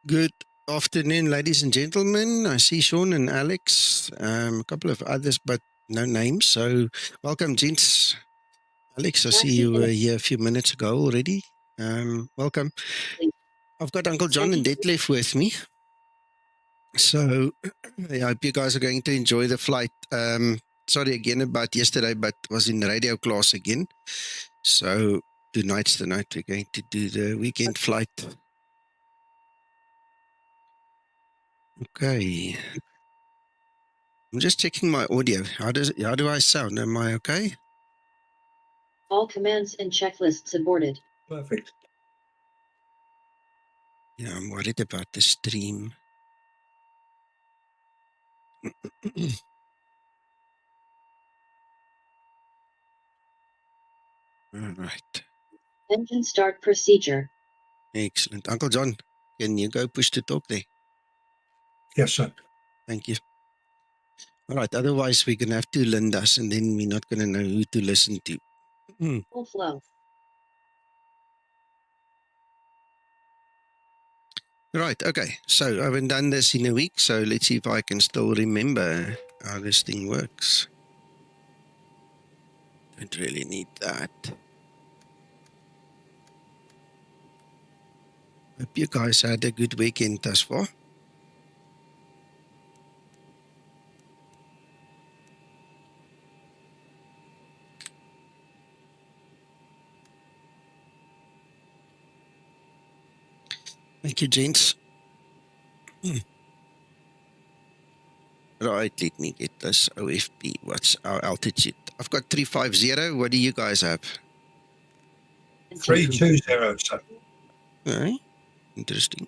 Good afternoon, ladies and gentlemen. I see Sean and Alex, a couple of others, but no names. So welcome, gents. Alex, I see you were here a few minutes ago already. Welcome. I've got Uncle John and Detlef with me. So I hope you guys are going to enjoy the flight. Sorry again about yesterday, but was in radio class again. So tonight's the night we're going to do the weekend flight. Okay. I'm just checking my audio. How do I sound? Am I okay? All commands and checklists aborted. Perfect. Yeah, I'm worried about the stream. All right. Engine start procedure. Excellent. Uncle John, can you go push to talk there? Yes, sir. Thank you. All right. Otherwise, we're going to have two Lindas, and then we're not going to know who to listen to. Full flow. Right. Okay. So I haven't done this in a week, so let's see if I can still remember how this thing works. Don't really need that. Hope you guys had a good weekend thus far. Thank you, gents. Right, let me get this OFP. What's our altitude? I've got 350. What do you guys have? 320, sir. All right. Interesting.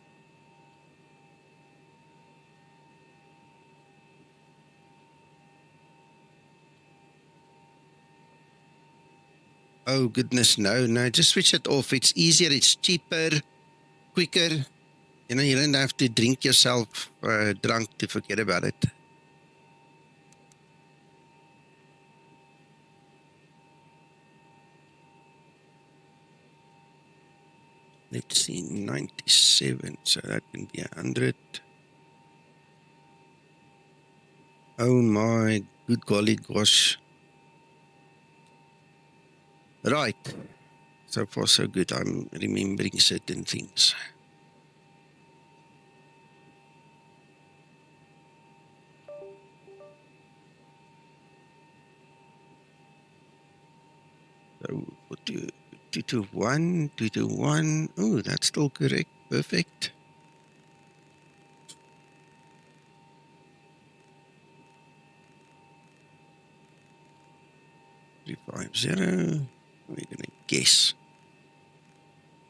Oh, goodness, no, just switch it off. It's easier, it's cheaper, quicker. You know, you don't have to drink yourself drunk to forget about it. Let's see, 97, so that can be 100. Oh my good golly gosh. Right. So far so good. I'm remembering certain things. So 221, 221. Oh, that's still correct. Perfect. $350. We're gonna guess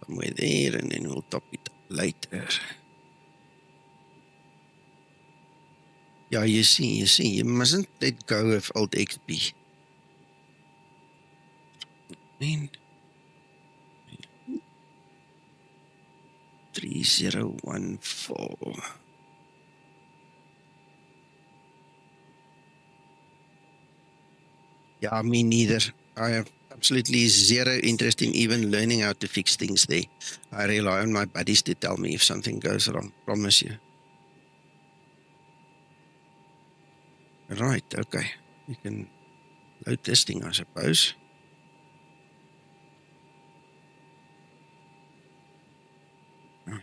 somewhere there, and then we'll top it up later. Yeah, you see, you mustn't let go of old XP. Man. 3014. Yeah, me neither. I have absolutely zero interest in even learning how to fix things there. I rely on my buddies to tell me if something goes wrong. Promise you. Right, okay. We can load this thing, I suppose. Right.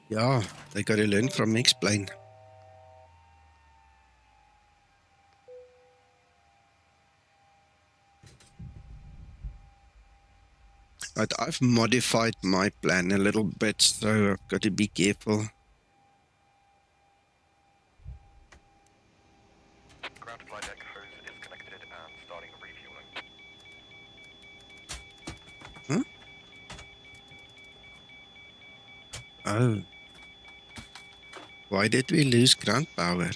Yeah, they got to learn from X-Plane. But I've modified my plan a little bit, so I've got to be careful. Oh. Why did we lose ground power?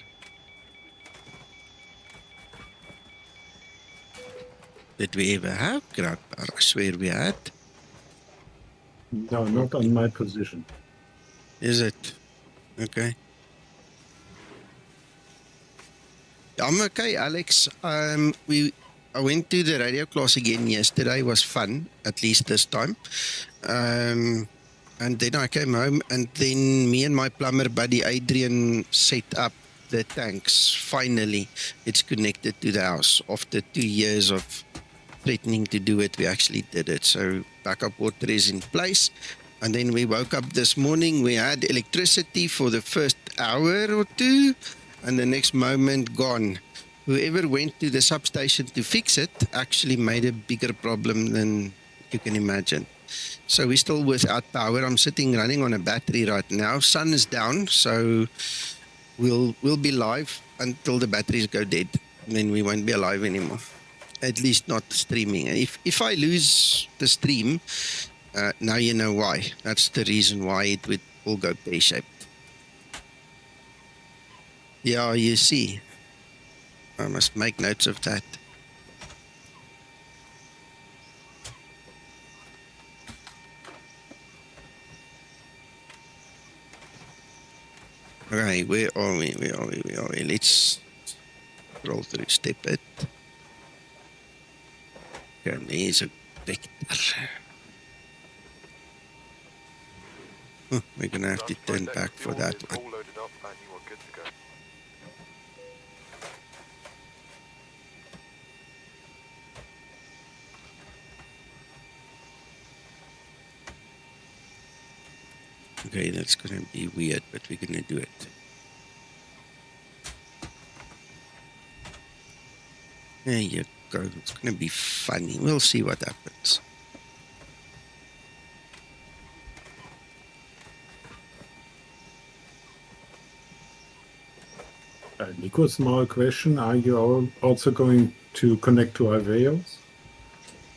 Did we ever have ground power? I swear we had. No, not on my position. Is it? Okay. I'm okay, Alex. I went to the radio class again yesterday. It was fun, at least this time. And then I came home, and then me and my plumber buddy Adrian set up the tanks. Finally, it's connected to the house. After 2 years of threatening to do it, we actually did it. So backup water is in place. And then we woke up this morning, we had electricity for the first hour or two, and the next moment gone. Whoever went to the substation to fix it actually made a bigger problem than you can imagine. So we're still without power. I'm sitting running on a battery right now. Sun is down, so we'll be live until the batteries go dead. Then we won't be alive anymore. At least not streaming. If I lose the stream, now you know why. That's the reason why it would all go pear-shaped. Yeah, you see. I must make notes of that. Okay, where are we? Let's scroll through step it. Okay, there's a vector. We're going to have to turn back for that one. All loaded up and you are good to go. Okay, that's going to be weird, but we're going to do it. There you go. It's going to be funny. We'll see what happens. Nico, small question. Are you also going to connect to Iveo?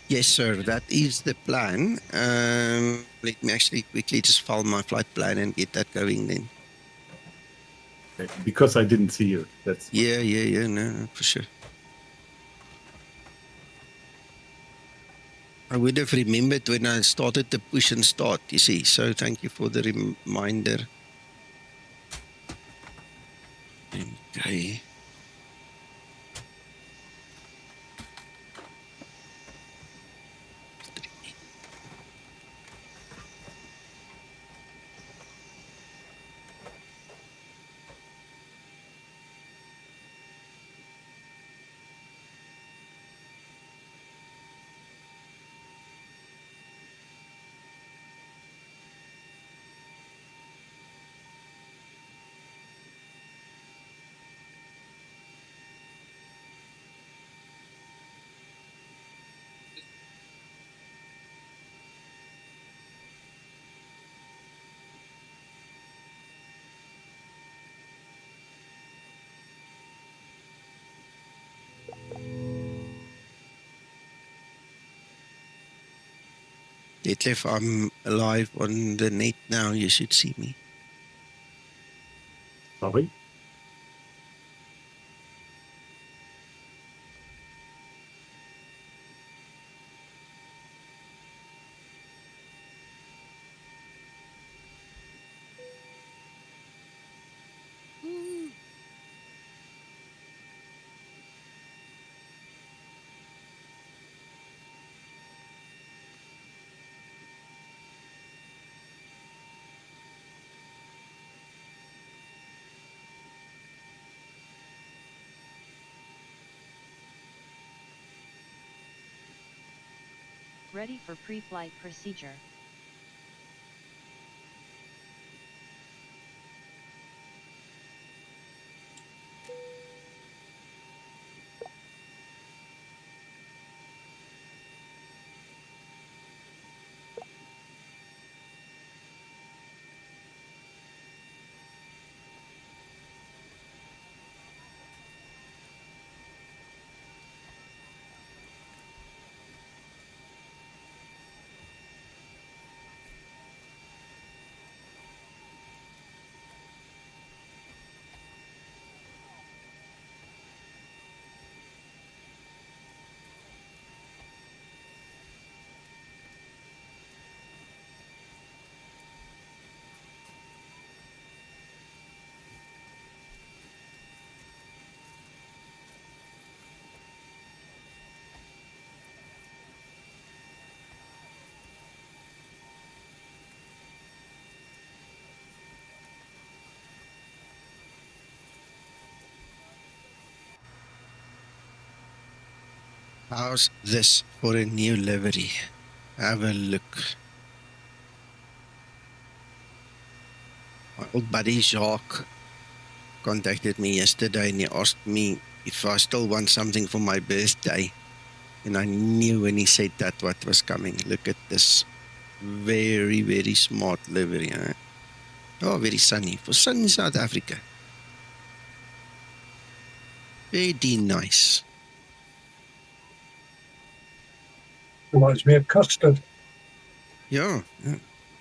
Yes, sir. That is the plan. Let me actually quickly just file my flight plan and get that going then. Because I didn't see you. That's Yeah, no, for sure. I would have remembered when I started the push and start, you see. So thank you for the reminder. Okay. Detlef, I'm live on the net now. You should see me. sorry. Ready for pre-flight procedure. How's this for a new livery? Have a look. My old buddy Jacques contacted me yesterday and he asked me if I still want something for my birthday. And I knew when he said that what was coming. Look at this very, very smart livery. Huh? Oh, very sunny. For sunny South Africa. Very nice. Reminds me of custard. Yeah.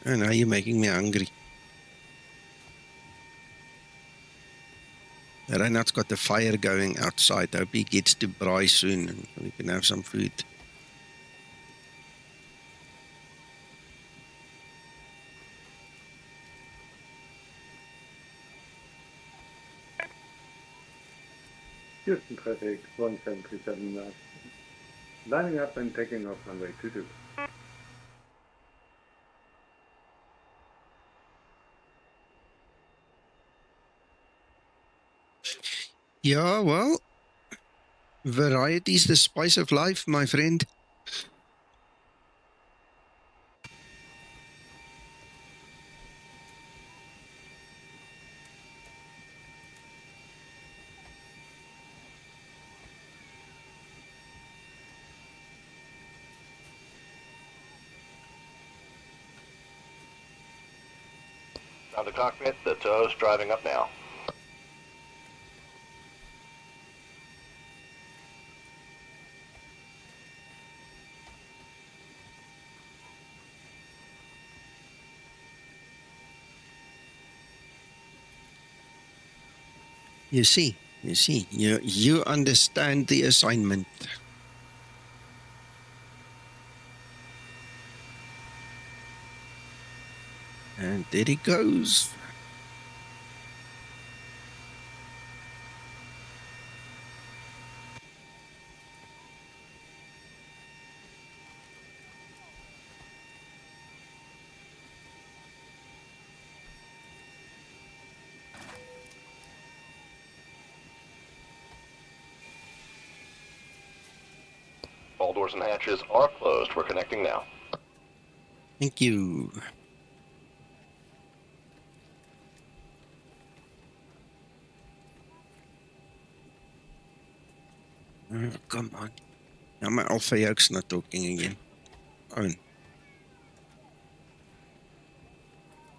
And now you're making me hungry. Reinhard's got the fire going outside. I hope he gets to braai soon and we can have some food. Houston traffic 1737 knots. Lining up and taking off runway 22. Yeah, well, variety's the spice of life, my friend. Now the cockpit, the tow's driving up now. You see, you understand the assignment. And there he goes. All doors and hatches are closed. We're connecting now. Thank you. Oh, come on. Now my alpha yoke's not talking again. Oh.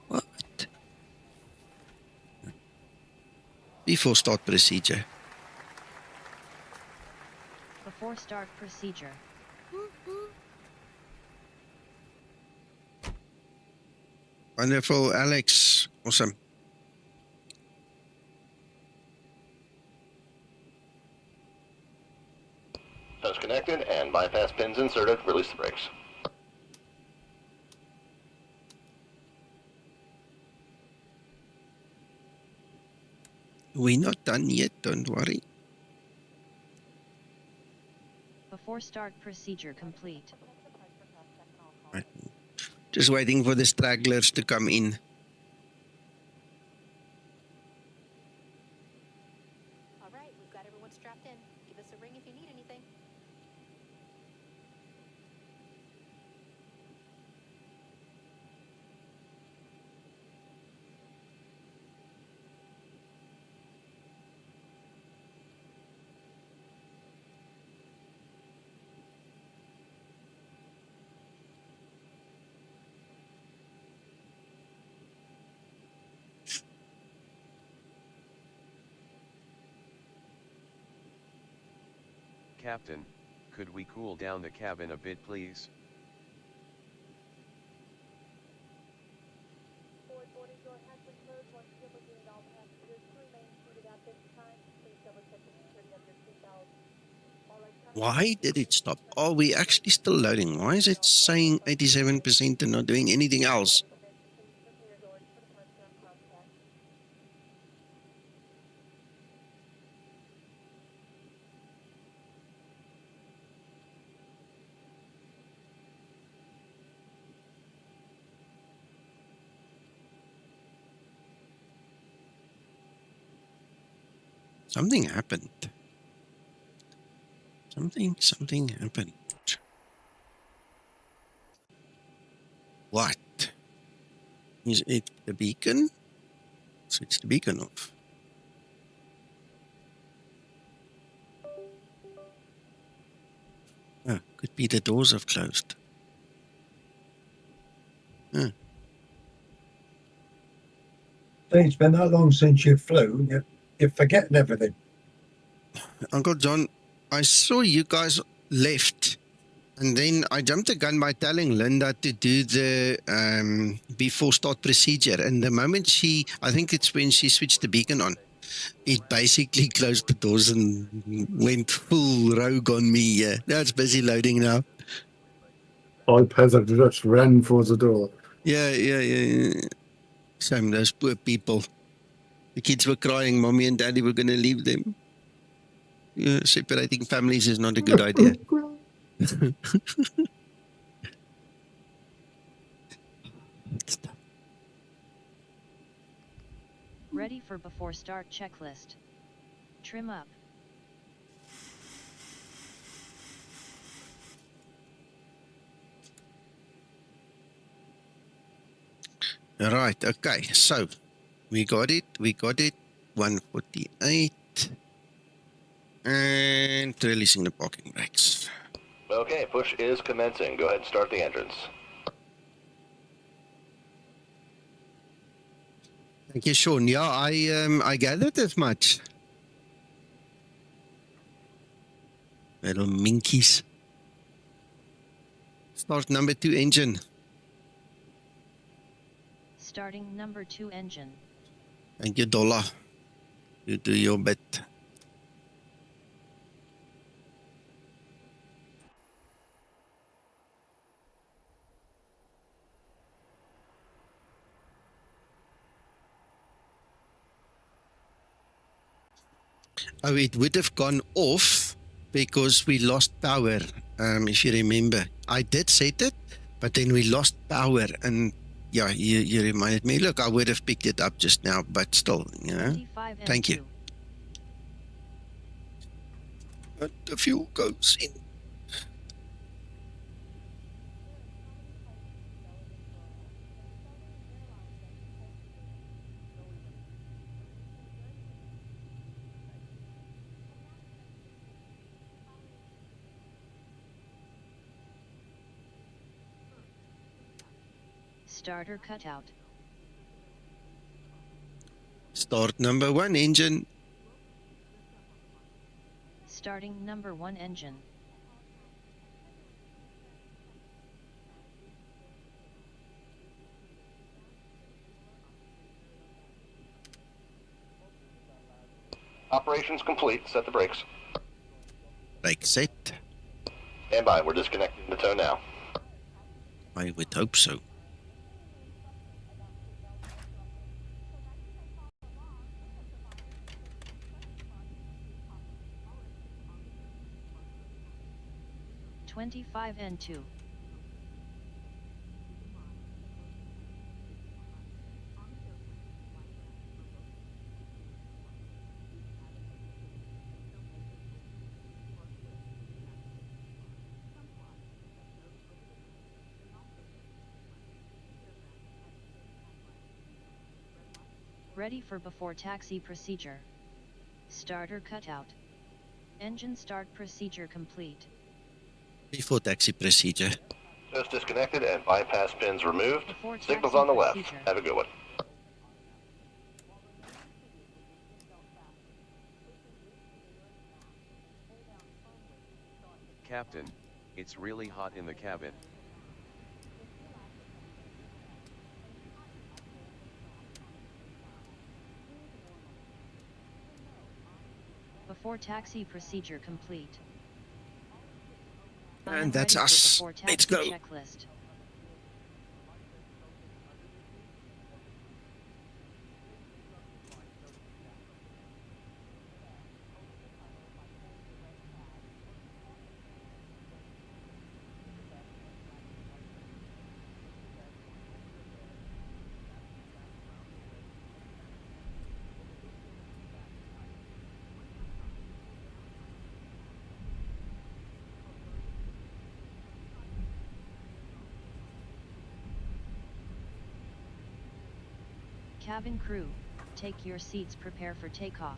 What? Before start procedure. Before start procedure. Wonderful, Alex. Awesome. Tow's connected and bypass pins inserted. Release the brakes. We're not done yet, don't worry. Before start procedure complete. Right. Just waiting for the stragglers to come in. All right, we've got everyone strapped in. Give us a ring if you need anything. Captain, could we cool down the cabin a bit please? Why did it stop? Oh, we actually still loading. Why is it saying 87% and not doing anything else? Something happened. Something happened. What? Is it the beacon? Switch the beacon off. Oh, could be the doors have closed. Huh. It's been that long since you flew, you're forgetting everything. Uncle John, I saw you guys left, and then I jumped the gun by telling Linda to do the before start procedure. And the moment I think it's when she switched the beacon on, it basically closed the doors and went full rogue on me. Yeah, now it's busy loading now. All passengers just ran for the door. Yeah. Shame, those poor people. The kids were crying, mommy and daddy were going to leave them. Yeah, separating families is not a good idea. Ready for before start checklist. Trim up. All right, okay, so we got it, 148, and releasing the parking brakes. Okay, push is commencing. Go ahead and start the engines. Thank you, Sean. Yeah, I gathered as much. Little minkies. Start number 2 engine. Starting number 2 engine. Thank you, Dollar. You do your bit. Oh, it would have gone off because we lost power, if you remember. I did set it, but then we lost power, and yeah, you reminded me. Look, I would have picked it up just now, but still, you know. Thank you. But the fuel goes in. Starter cutout. Start number 1 engine. Starting number 1 engine. Operations complete. Set the brakes. Brake set. Stand by. We're disconnecting the tow now. I would hope so. N2. Ready for before taxi procedure. Starter cutout. Engine start procedure complete. Before taxi procedure. Just disconnected and bypass pins removed. Before Signals taxi on the left. procedure. Have a good one. Captain, it's really hot in the cabin. Before taxi procedure complete. And that's us. Let's go. Checklist. Cabin crew, take your seats, prepare for takeoff.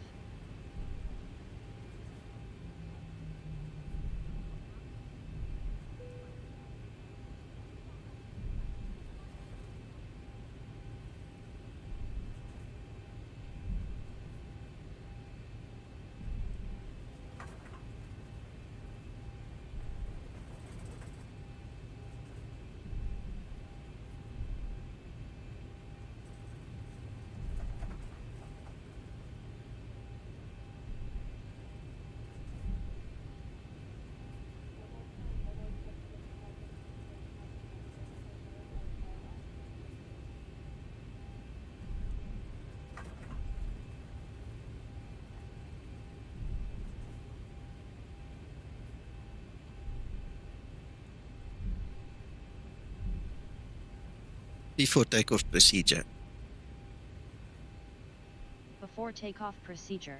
Before takeoff procedure. Before takeoff procedure.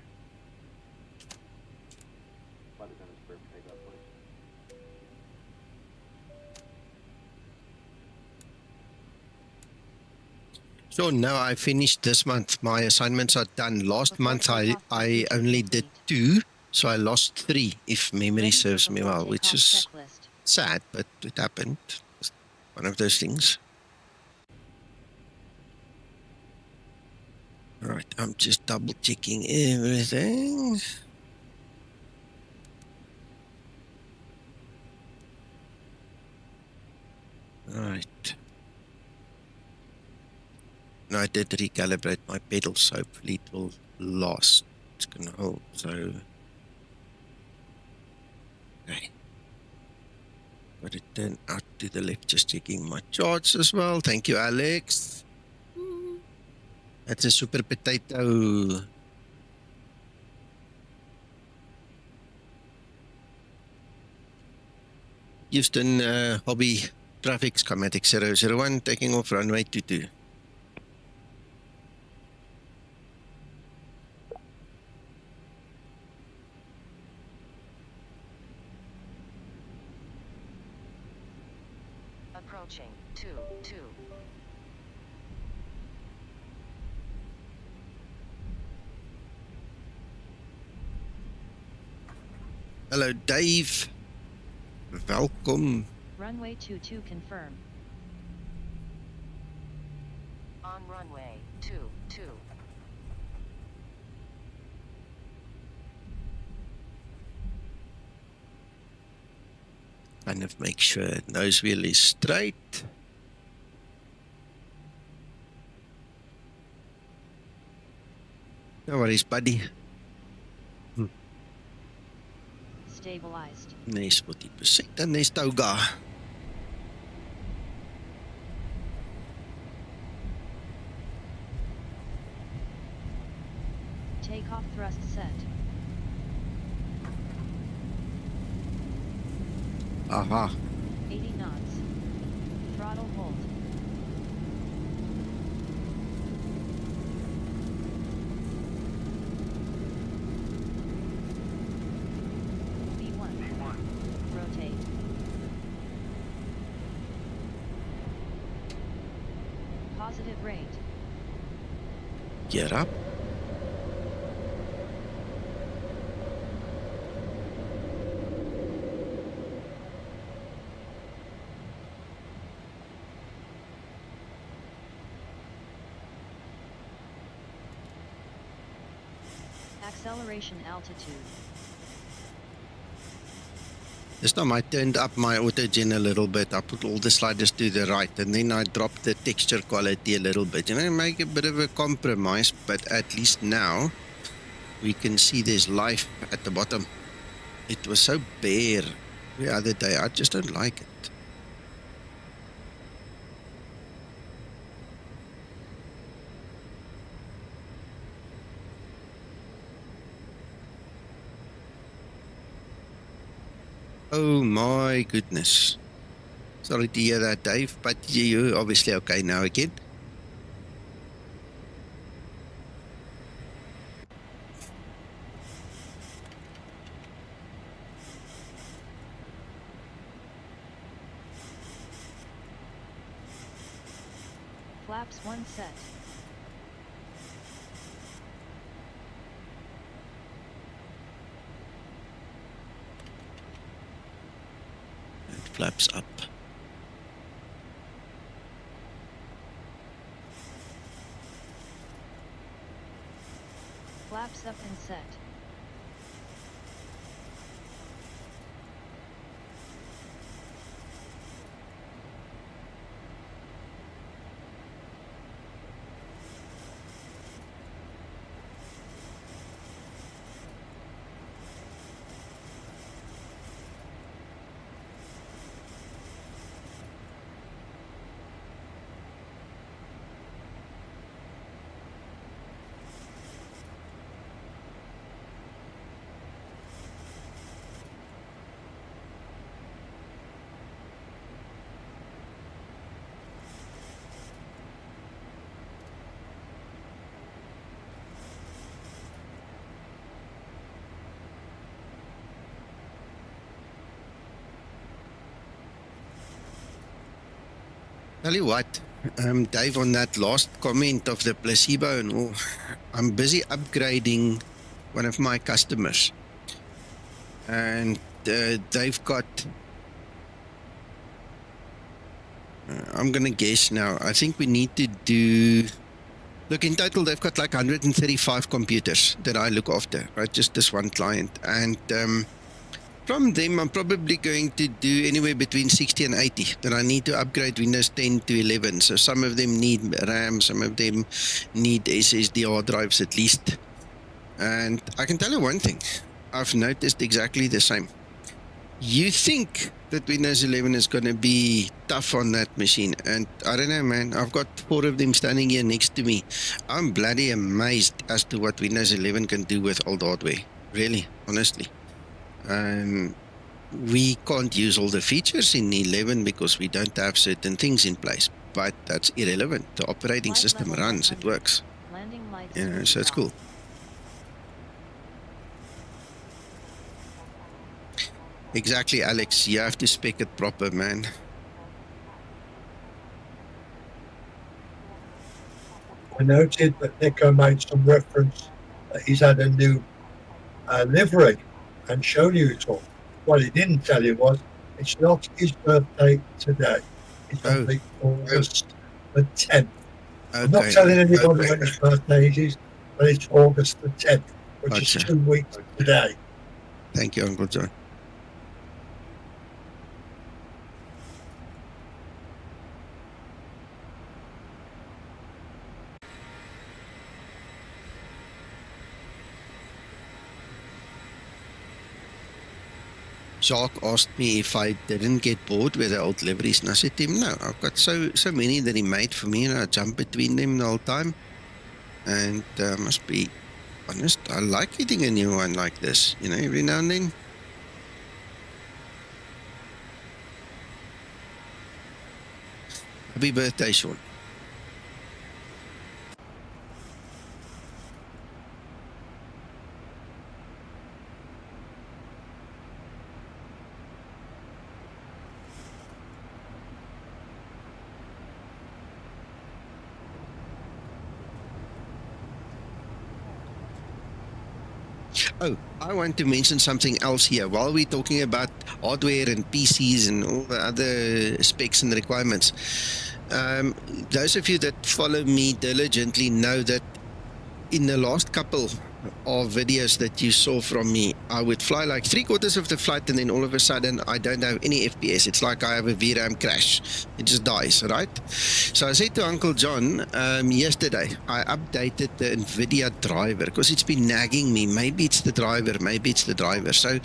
So now I finished this month. My assignments are done. Last month I only did 2, so I lost 3 if memory serves me well, which is sad, but it happened. It's one of those things. Right, I'm just double checking everything. Right. Now I did recalibrate my pedals, hopefully it will last. It's gonna hold, so okay. Got it turned out to the left, just checking my charts as well. Thank you, Alex. That's a super potato. Houston Hobby Traffic Skymatix 001 taking off runway 22. Approaching 2-2. Hello, Dave. Welkom. Runway 22 confirm. On runway 22. Kind of make sure nose wheel is straight. No worries, buddy. Stabilized. Nes 40% en nes touga. Takeoff thrust set. Aha. 80 knots. Throttle hold. V1. Rotate. Positive rate. Gear up. Acceleration altitude. This time I turned up my autogen a little bit. I put all the sliders to the right and then I dropped the texture quality a little bit. Make a bit of a compromise, but at least now we can see there's life at the bottom. It was so bare the other day. I just don't like it. Oh my goodness. Sorry to hear that, Dave, but you're obviously okay now again. Flaps 1 set. Flaps up. Flaps up and set. Tell you what, Dave, on that last comment of the placebo and all, I'm busy upgrading one of my customers. And they've got, I'm going to guess now, I think we need to do, look, in total, they've got like 135 computers that I look after, right? Just this one client. And from them, I'm probably going to do anywhere between 60 and 80 that I need to upgrade Windows 10 to 11. So some of them need RAM, some of them need SSD hard drives at least. And I can tell you one thing, I've noticed exactly the same. You think that Windows 11 is going to be tough on that machine, and I don't know, man, I've got 4 of them standing here next to me. I'm bloody amazed as to what Windows 11 can do with old hardware, really, honestly. We can't use all the features in 11 because we don't have certain things in place, but that's irrelevant. The operating system runs, it works. Landing lights. You know, so it's cool. Exactly, Alex. You have to spec it proper, man. I noted that Nico made some reference that he's had a new livery and shown you it all. What he didn't tell you was it's not his birthday today. It's on the August the 10th. Okay. I'm not telling anybody when his birthday is, but it's August the 10th, which is 2 weeks today. Thank you, Uncle John. Jacques asked me if I didn't get bored with the old liveries, and I said to him, no, I've got so many that he made for me, and I jump between them the whole time. And must be honest, I like getting a new one like this, you know, every now and then. Happy birthday, Sean. Oh, I want to mention something else here. While we're talking about hardware and PCs and all the other specs and requirements, those of you that follow me diligently know that in the last couple of videos that you saw from me, I would fly like 3/4 of the flight, and then all of a sudden I don't have any FPS. It's like I have a VRAM crash. It just dies, right? So I said to Uncle John yesterday, I updated the NVidia driver because it's been nagging me. Maybe it's the driver, maybe it's the driver. So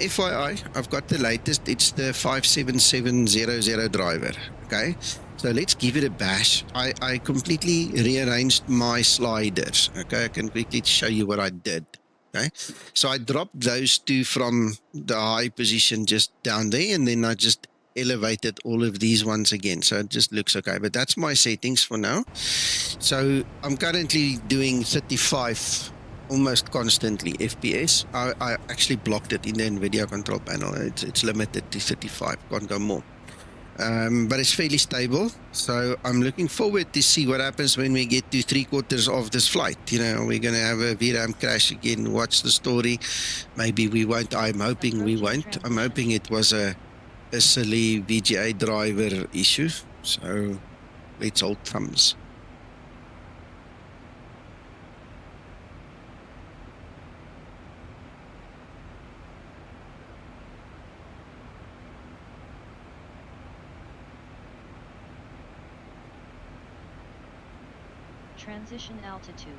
FYI, I've got the latest. It's the 57700 driver, okay? So let's give it a bash. I completely rearranged my sliders. Okay, I can quickly show you what I did. Okay, so I dropped those two from the high position just down there, and then I just elevated all of these ones again. So it just looks okay, but that's my settings for now. So I'm currently doing 35 almost constantly FPS. I actually blocked it in the NVIDIA control panel. It's limited to 35, can't go more. But it's fairly stable, so I'm looking forward to see what happens when we get to 3/4 of this flight. You know, we're going to have a VRAM crash again. Watch the story. Maybe we won't. I'm hoping we won't. I'm hoping it was a a silly VGA driver issue. So let's hold thumbs. Transition altitude.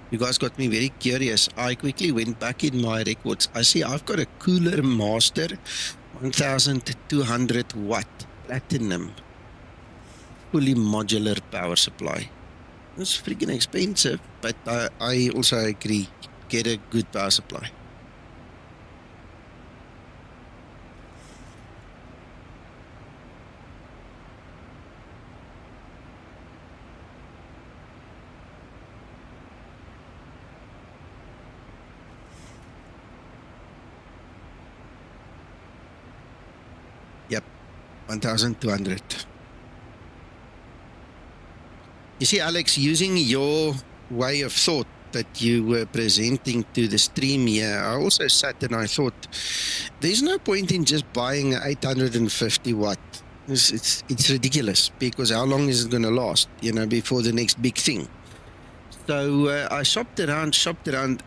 You guys got me very curious. I quickly went back in my records. I see I've got a Cooler Master 1200 watt platinum fully modular power supply. It's freaking expensive, but I also agree, get a good power supply. Yep, 1200. You see, Alex, using your way of thought that you were presenting to the stream here, I also sat and I thought, there's no point in just buying an 850 watt. It's ridiculous, because how long is it going to last, you know, before the next big thing? So I shopped around,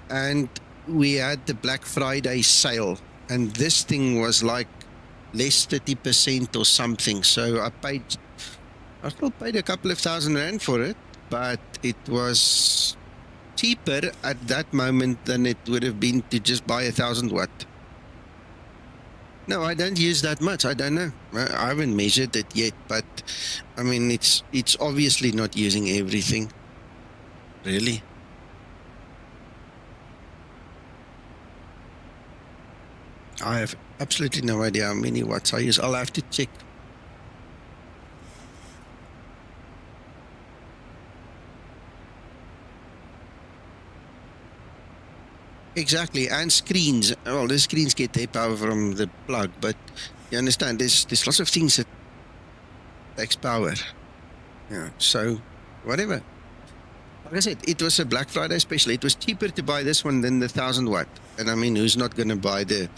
and we had the Black Friday sale, and this thing was like less 30% or something. So I still paid a couple of $1,000 for it, but it was cheaper at that moment than it would have been to just buy 1,000 watt. No, I don't use that much. I don't know. I haven't measured it yet, but I mean, it's obviously not using everything. Really. I have absolutely no idea how many watts I use. I'll have to check. Exactly, and screens. Well, the screens get their power from the plug, but you understand, there's lots of things that takes power. Yeah, so whatever. Like I said, it was a Black Friday special. It was cheaper to buy this one than the 1,000 watt. And I mean, who's not going to buy the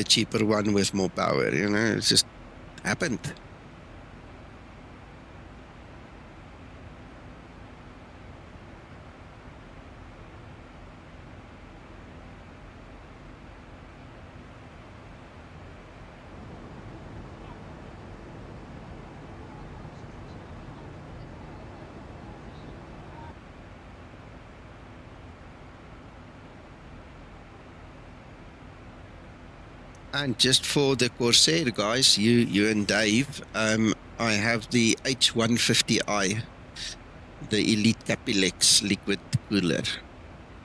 cheaper one with more power? You know, it just happened. And just for the Corsair guys, you and Dave, I have the H150i, the Elite Capilex liquid cooler.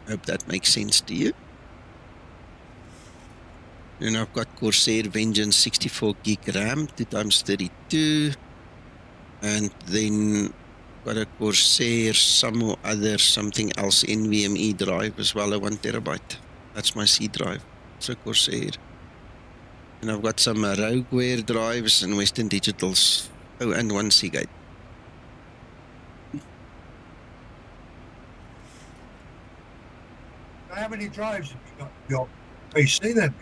Hope that makes sense to you. And I've got Corsair Vengeance 64 gig RAM, 2x32, and then got a Corsair something else NVMe drive as well, a 1 terabyte. That's my C drive. So Corsair. And I've got some Rogueware drives and Western Digitals. Oh, and one Seagate. How many drives have you got in your PC then?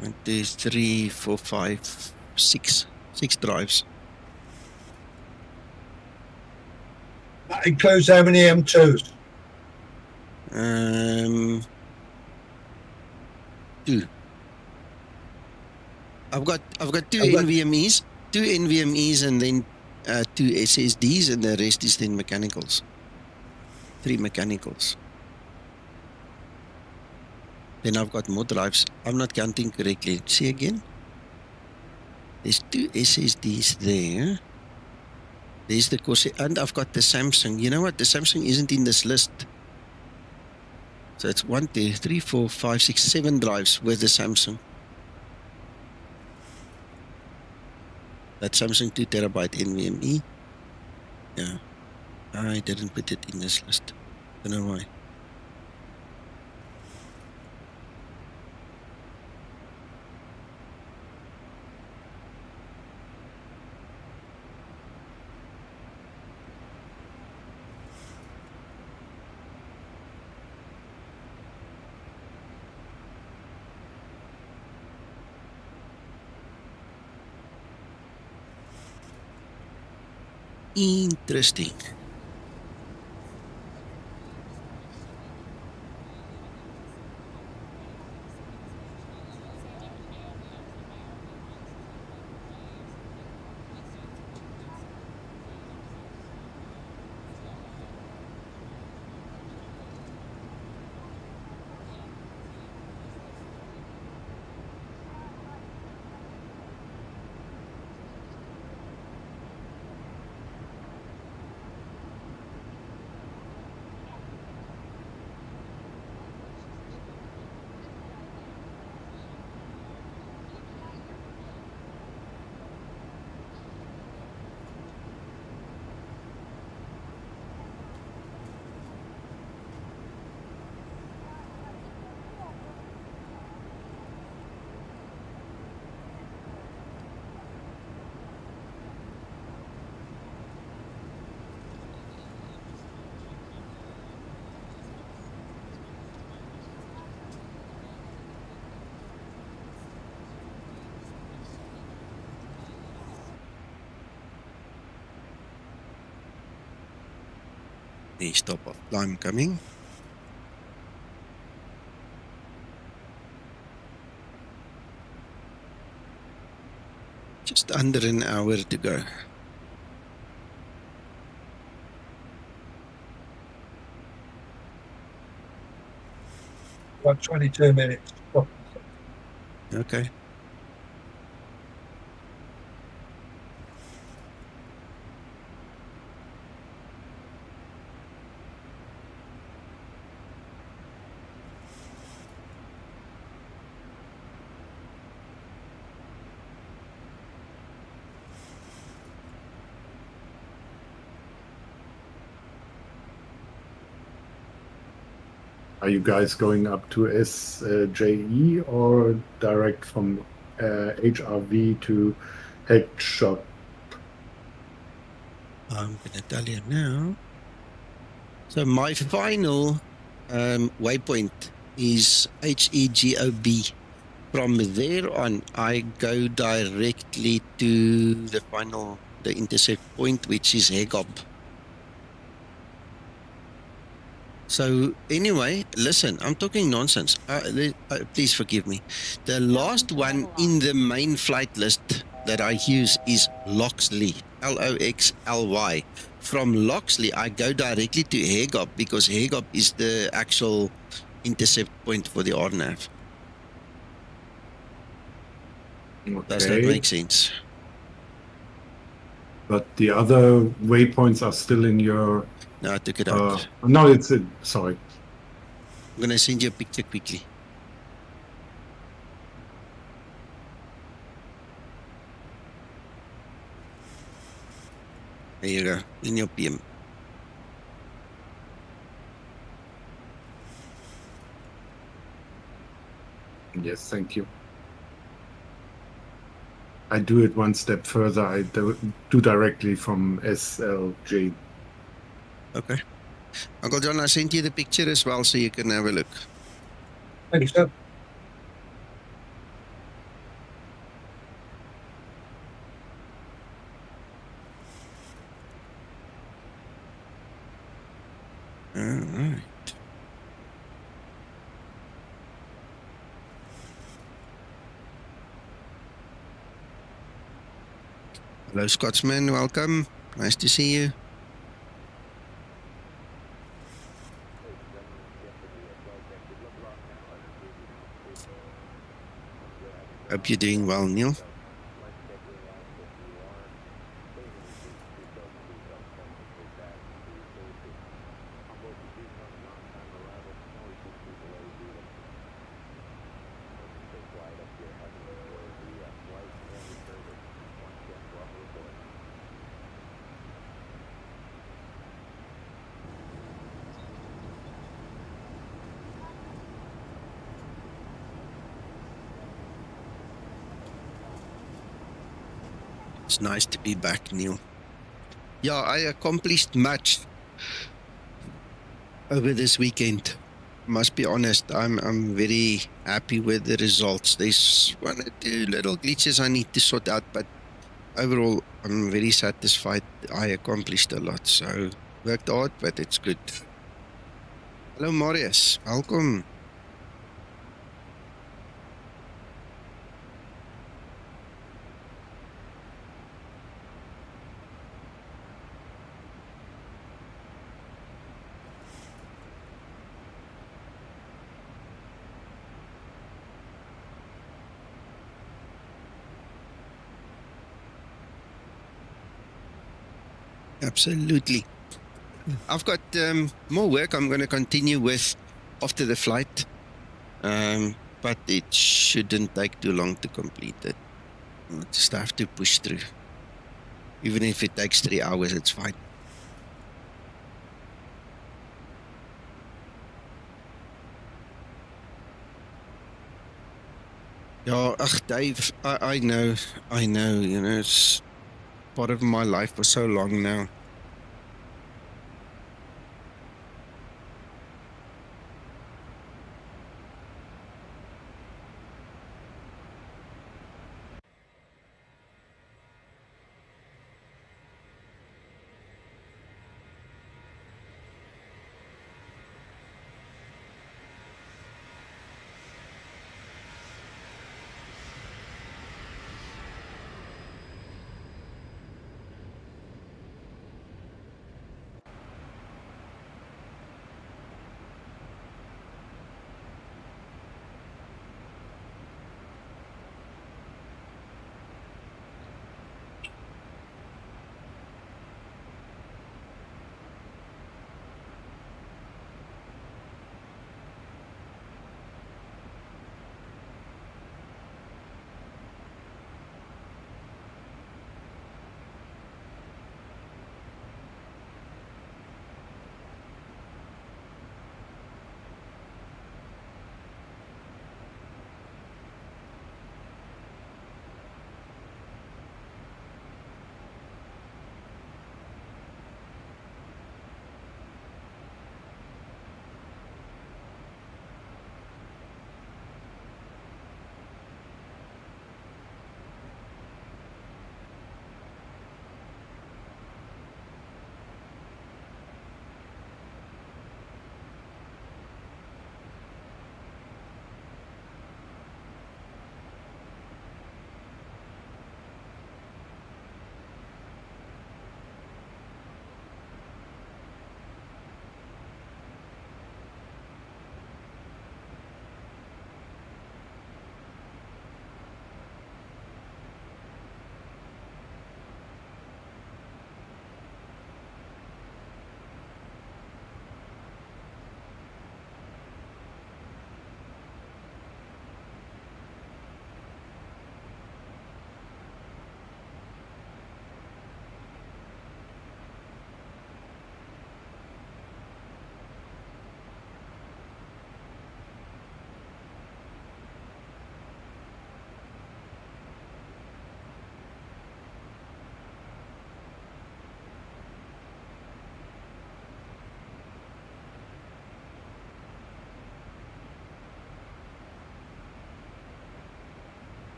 1, 2, 3, 4, 5, 6. 6 drives. That includes how many M2s? 2. I've got 2 NVMEs, and then 2 SSDs, and the rest is then mechanicals. 3 mechanicals. Then I've got more drives. I'm not counting correctly. See again? There's 2 SSDs there. There's the Corsair, and I've got the Samsung. You know what? The Samsung isn't in this list. So it's 1, 2, 3, 4, 5, 6, 7 drives with the Samsung. That Samsung 2 terabyte NVMe. Yeah. I didn't put it in this list. Don't know why. Interesting. The stop of climb coming. Just under an hour to go. About 22 minutes. Okay. Are you guys going up to SJE or direct from HRV to HEGOB? I'm going to tell you now. So my final waypoint is HEGOB. From there on, I go directly to the intercept point, which is HEGOB. So anyway, listen, I'm talking nonsense. Please forgive me. The last one in the main flight list that I use is LOXLY, LOXLY. From LOXLY, I go directly to HEGOB because HEGOB is the actual intercept point for the RNAV. Okay. Does that make sense? But the other waypoints are still in your... No, I took it out. No, it's it. Sorry. I'm going to send you a picture quickly. There you go, in your PM. Yes, thank you. I do it one step further. I do directly from SLJ. Okay. Uncle John, I sent you the picture as well so you can have a look. Thank you, sir. All right. Hello, Scotsman. Welcome. Nice to see you. Hope you're doing well, Neil. It's nice to be back, Neil. Yeah, I accomplished much over this weekend. Must be honest, I'm very happy with the results. There's one or two little glitches I need to sort out, but overall, I'm very satisfied. I accomplished a lot, so worked hard, but it's good. Hello, Marius. Welcome. Absolutely. I've got more work I'm going to continue with after the flight, but it shouldn't take too long to complete it. I just have to push through. Even if it takes 3 hours, it's fine. Yeah, Dave, I know, you know, it's part of my life for so long now.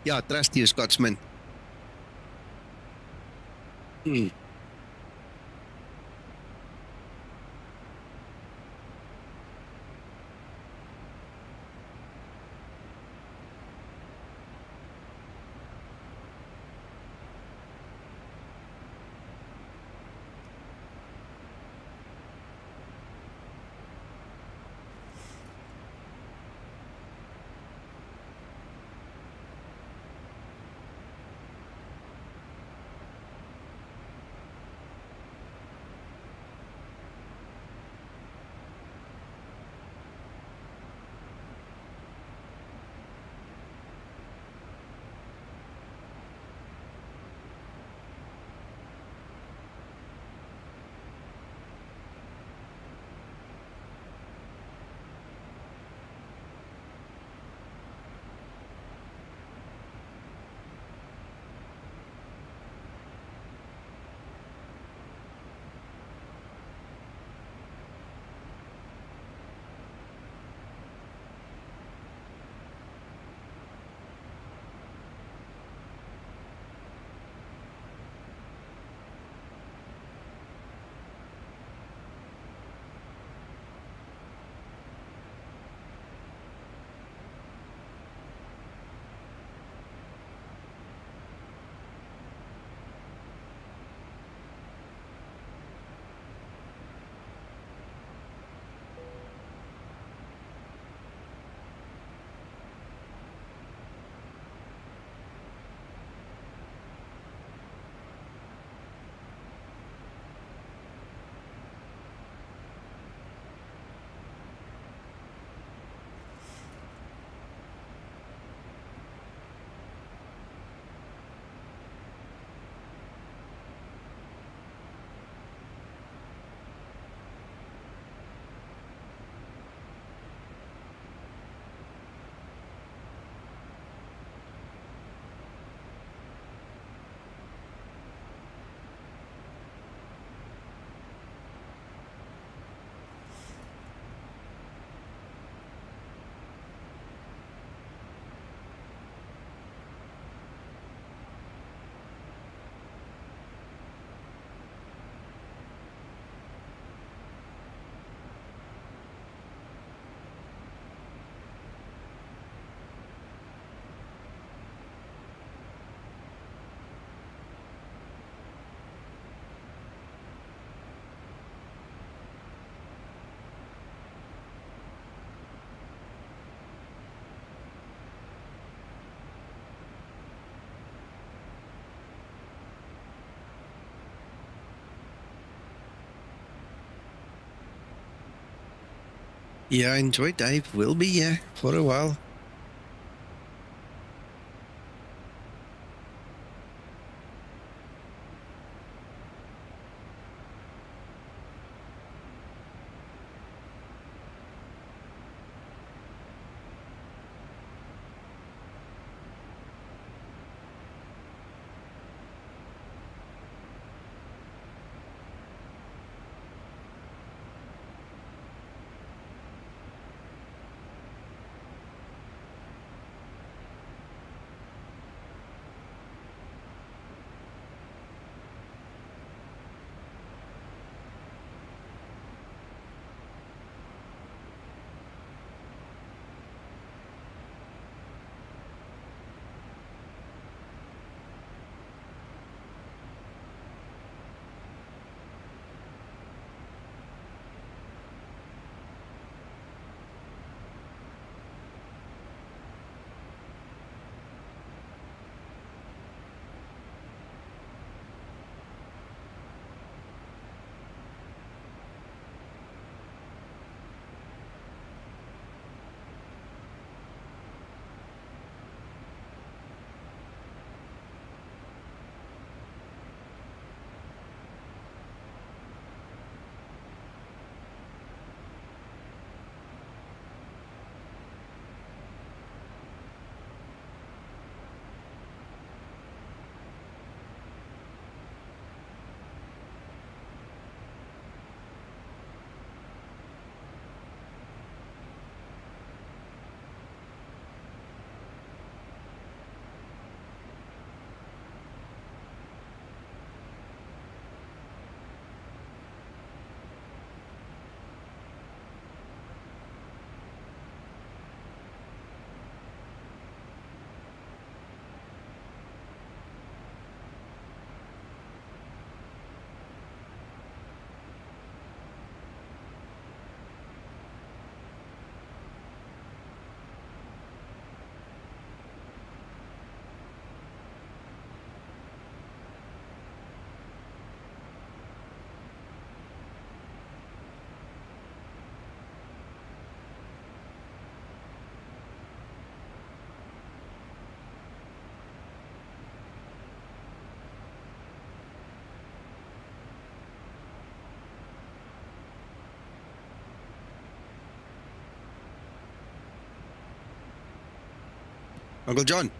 Yeah, trust you, Scotsman. Yeah, enjoy, Dave. We'll be here for a while. Uncle John,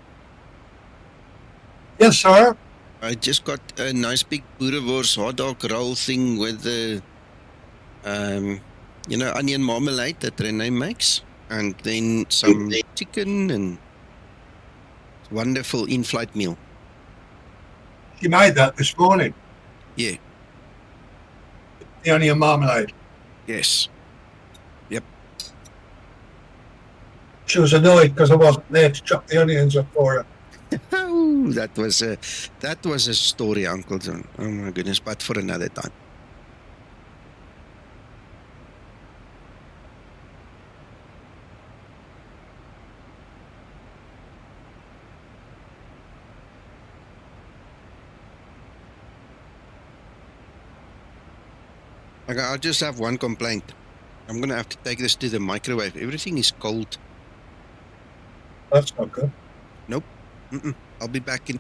Yes, sir. I just got a nice big boerewors hot dog roll thing with the, onion marmalade that Renee makes, and then some chicken and wonderful in-flight meal. She made that this morning. Yeah. The onion marmalade. Yes. She was annoyed because I wasn't there to chop the onions up for her. Oh, that was a story, Uncle John. Oh my goodness, but for another time. Okay, I'll just have one complaint. I'm going to have to take this to the microwave. Everything is cold. That's not good. Nope. I'll be back in.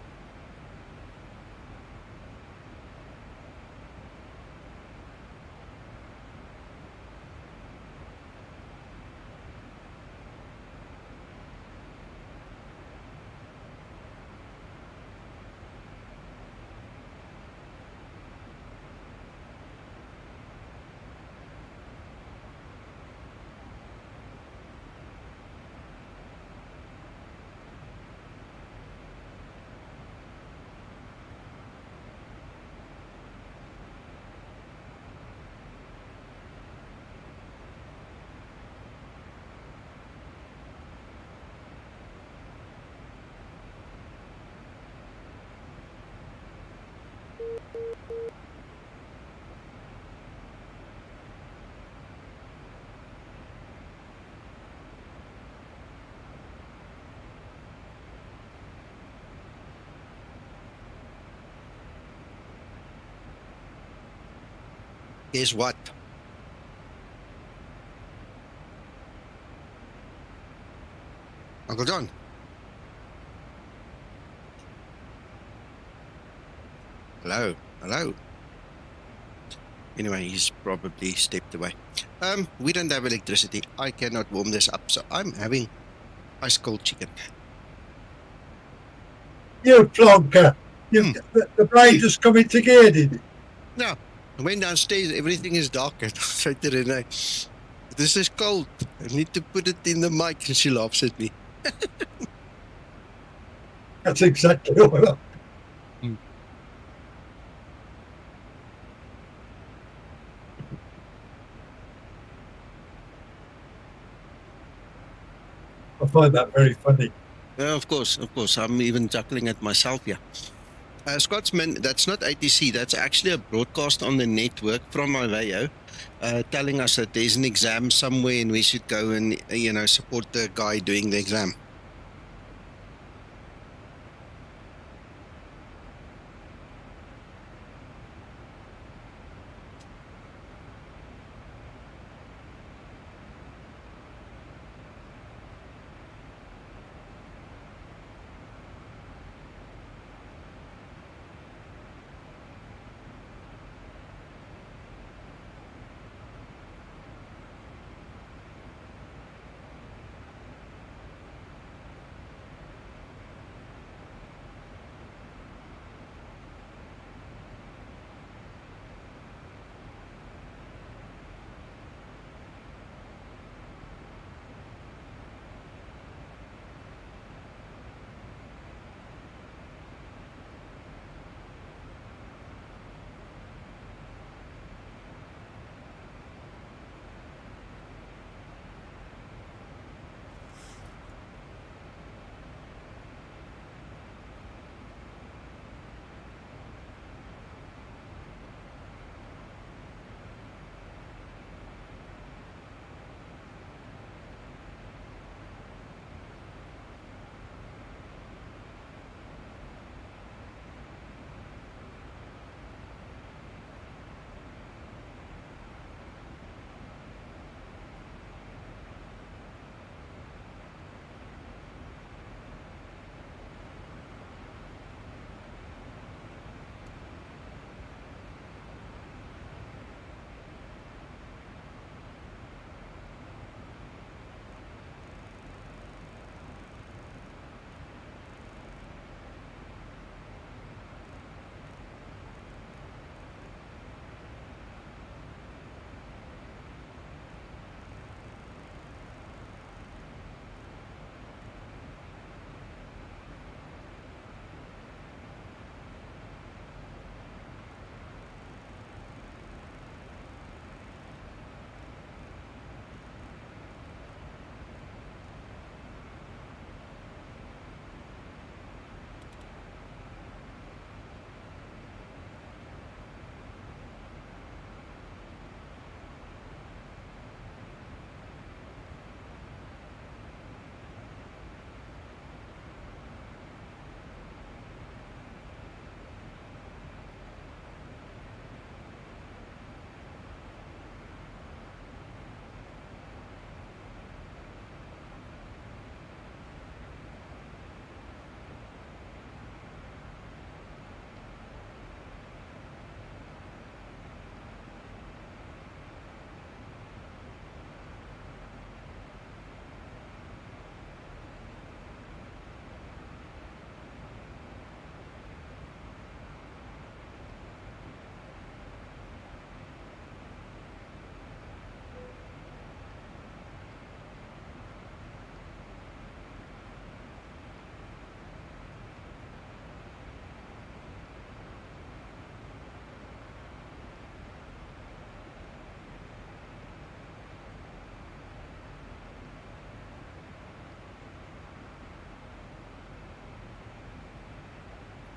Guess what? Uncle John. Hello. Hello. Anyway, he's probably stepped away. We don't have electricity. I cannot warm this up, so I'm having ice cold chicken. You plonker. The plane just coming to gear, did it? No. I went downstairs, everything is dark, and I said to Renee, this is cold. I need to put it in the mic, and she laughs at me. That's exactly what I... I find that very funny. Of course. I'm even chuckling at myself here. Scotsman, that's not ATC. That's actually a broadcast on the network from Iveo, telling us that there's an exam somewhere and we should go and, support the guy doing the exam.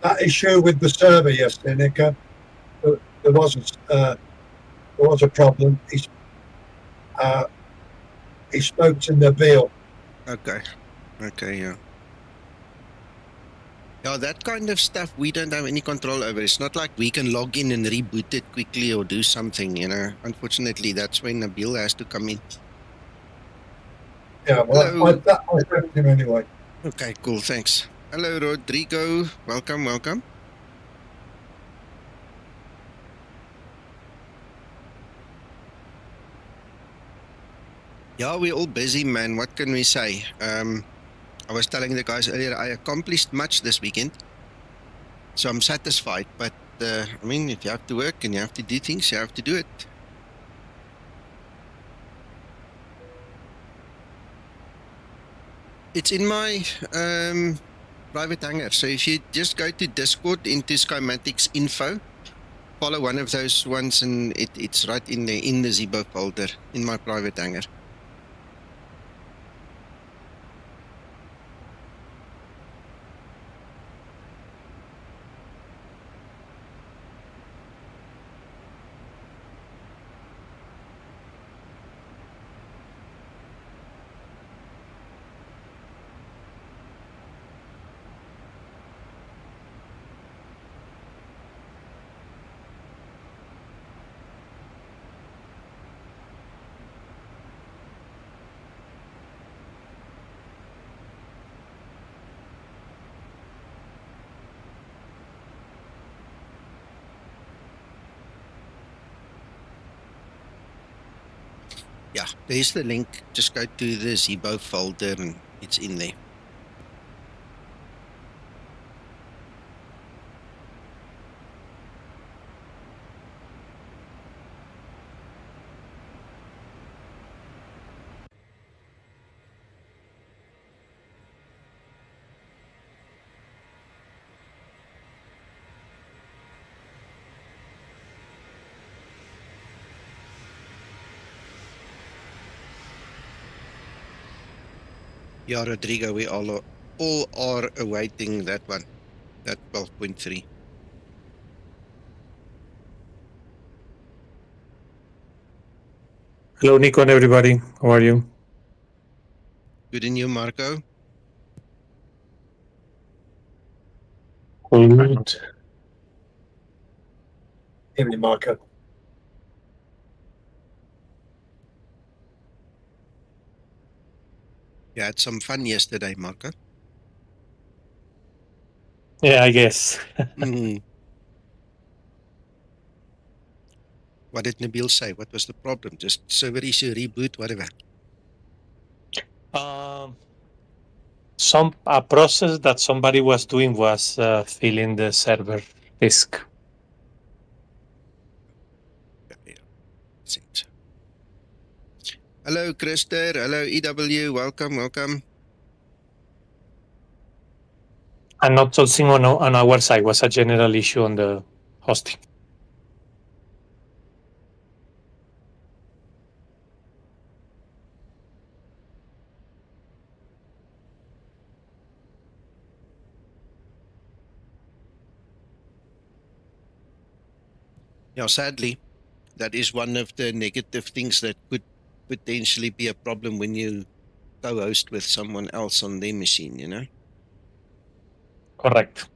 That issue with the server yesterday, Nico, there was a problem. He spoke in the bill. Okay, yeah. Yeah, that kind of stuff we don't have any control over. It's not like we can log in and reboot it quickly or do something, Unfortunately, that's when Nabil has to come in. Yeah, well, Hello. I sent him anyway. Okay, cool. Thanks. Hello, Rodrigo. Welcome, welcome. Yeah, we're all busy, man. What can we say? I was telling the guys earlier, I accomplished much this weekend, so I'm satisfied. But I mean, if you have to work and you have to do things, you have to do it. It's in my private hangar. So if you just go to Discord into Skymatix info, follow one of those ones, and it's right in there in the Zibo folder in my private hangar. Yeah, there's the link. Just go to the Zibo folder and it's in there. Yeah, Rodrigo, we all are awaiting that one, that 12.3. Hello, Nico and everybody. How are you? Good in you, Marco? All good. Evening, Marco. You had some fun yesterday, Marco. Yeah, I guess. What did Nabil say? What was the problem? Just server issue, reboot, whatever. A process that somebody was doing was filling the server disk. Yeah. Seems. Hello, Krister. Hello, EW. Welcome, welcome. And not something on our side, was a general issue on the hosting. Yeah, sadly, that is one of the negative things that could potentially be a problem when you co-host with someone else on their machine, you know? Correct.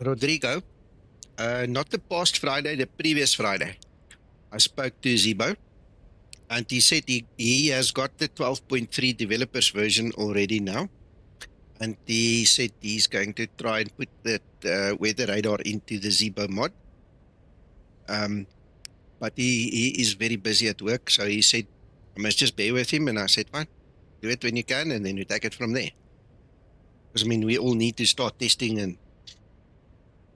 Rodrigo, not the past Friday, the previous Friday, I spoke to Zibo, and he said he has got the 12.3 developers version already now. And he said he's going to try and put that weather radar into the Zibomod. But he is very busy at work, so he said, I must just bear with him. And I said, fine, do it when you can, and then we take it from there. Because, I mean, we all need to start testing and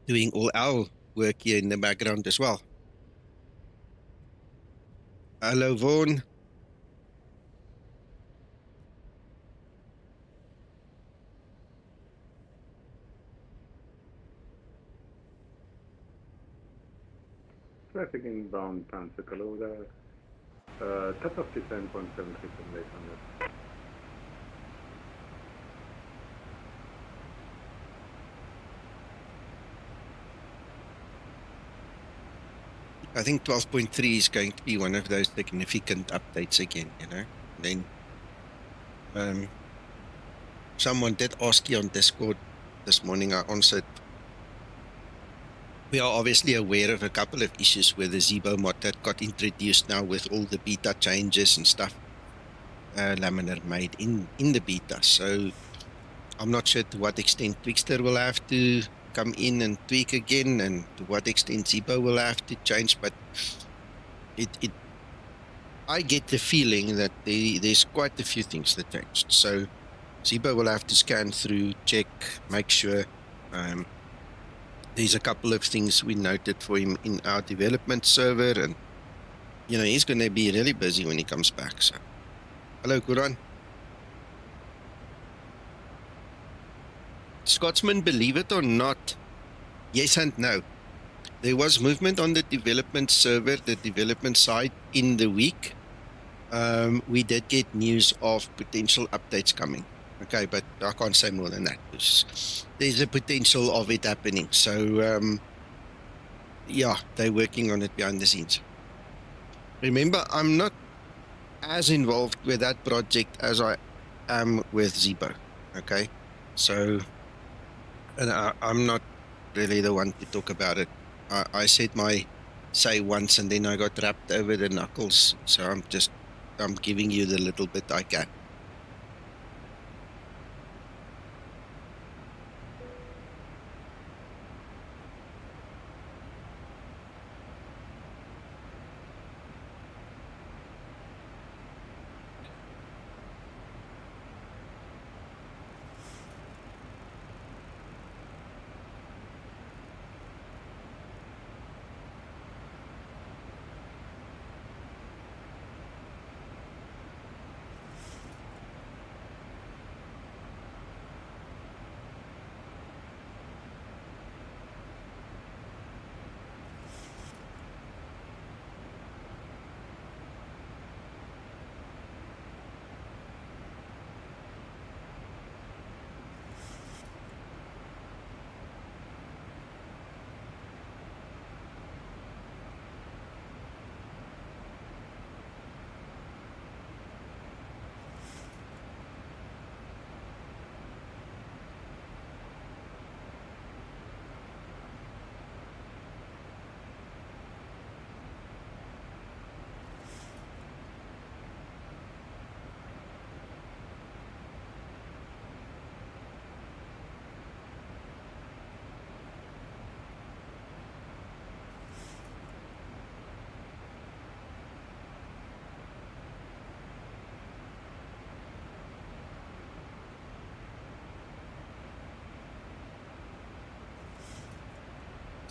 doing all our work here in the background as well. Hello, Vaughan. Traffic inbound Pensacola, takeoff descent 173 from 800. I think 12.3 is going to be one of those significant updates again, you know. Then someone did ask you on Discord this morning. I answered We are obviously aware of a couple of issues with the Zibomod that got introduced now with all the beta changes and stuff Laminar made in the beta. So I'm not sure to what extent Twixter will have to come in and tweak again, and to what extent Zibo will have to change, but I get the feeling that there's quite a few things that changed. So Zibo will have to scan through, check, make sure. There's a couple of things we noted for him in our development server, and he's going to be really busy when he comes back. So, hello, Kuran. Scotsman, believe it or not, yes and no. There was movement on the development server, the development side in the week. We did get news of potential updates coming. Okay, but I can't say more than that. There's a potential of it happening. So, yeah, they're working on it behind the scenes. Remember, I'm not as involved with that project as I am with Zibo. Okay, so and I'm not really the one to talk about it. I said my say once and then I got wrapped over the knuckles. So I'm giving you the little bit I can.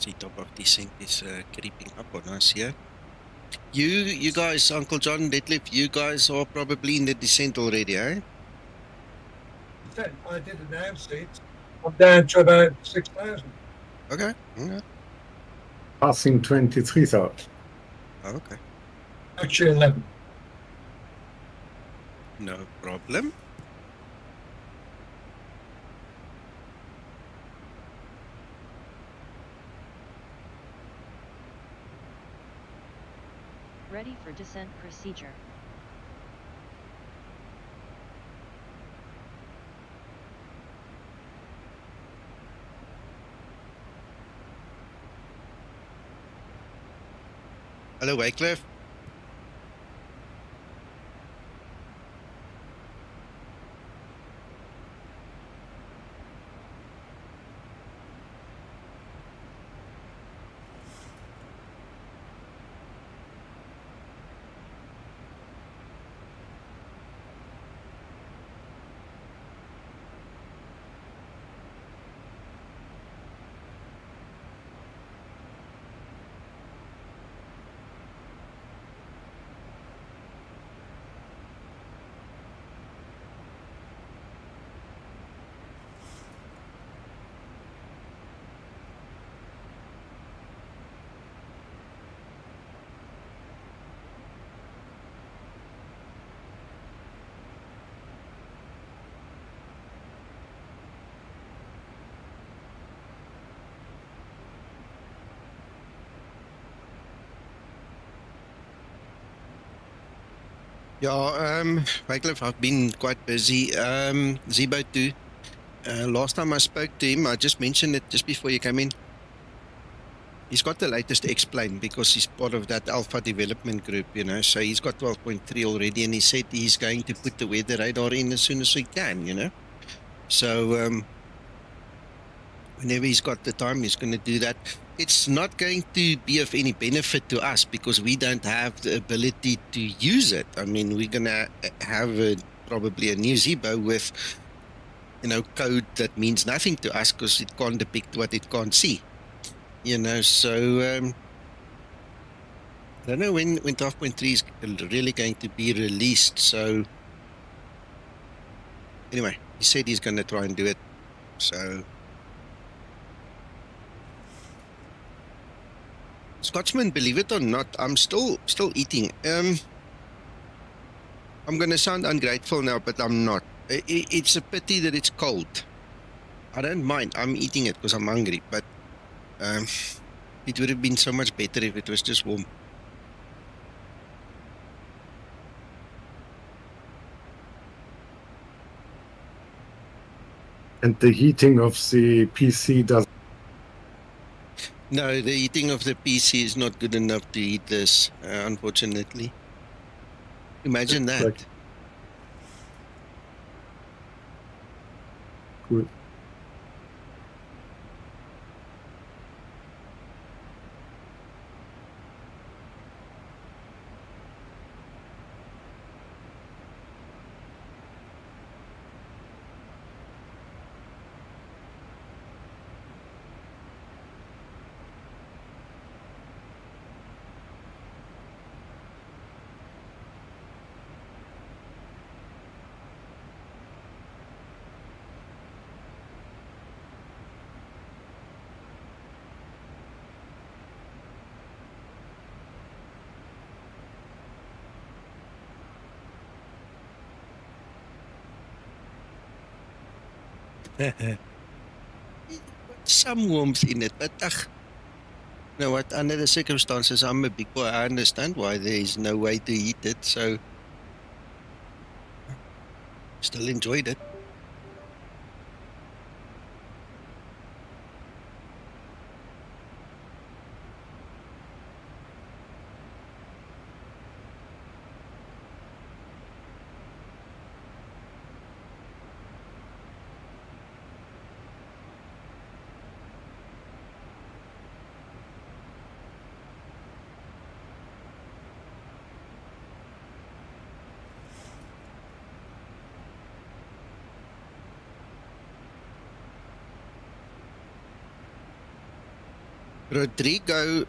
See, top of descent is creeping up on us here. You guys, Uncle John, Detlef, you guys are probably in the descent already, eh? I did announce it. I'm down to about 6,000. Okay. Yeah. Passing 23,000. Okay. Actually 11. No problem. Ready for descent procedure. Hello, Wycliffe. Yeah, Wycliffe, I've been quite busy. Zibo too. Last time I spoke to him, I just mentioned it just before you came in. he's got the latest X-plane because he's part of that alpha development group, you know. So he's got 12.3 already, and he said he's going to put the weather radar in as soon as he can, you know. So whenever he's got the time, he's going to do that. It's not going to be of any benefit to us because we don't have the ability to use it. I mean, we're going to have probably a new Zibo with, you know, code that means nothing to us because it can't depict what it can't see, you know. So I don't know when 12.3 is really going to be released. So anyway, he said he's going to try and do it. So Scotsman, believe it or not, I'm still eating. I'm going to sound ungrateful now, but I'm not. It's a pity that it's cold. I don't mind. I'm eating it because I'm hungry, but it would have been so much better if it was just warm. And the heating of the PC does. No, the heating of the PC is not good enough to heat this, unfortunately. Imagine that. Like, cool. Some warmth in it, but you know what, under the circumstances, I'm a big boy. I understand why there is no way to heat it, so still enjoyed it. Rodrigo,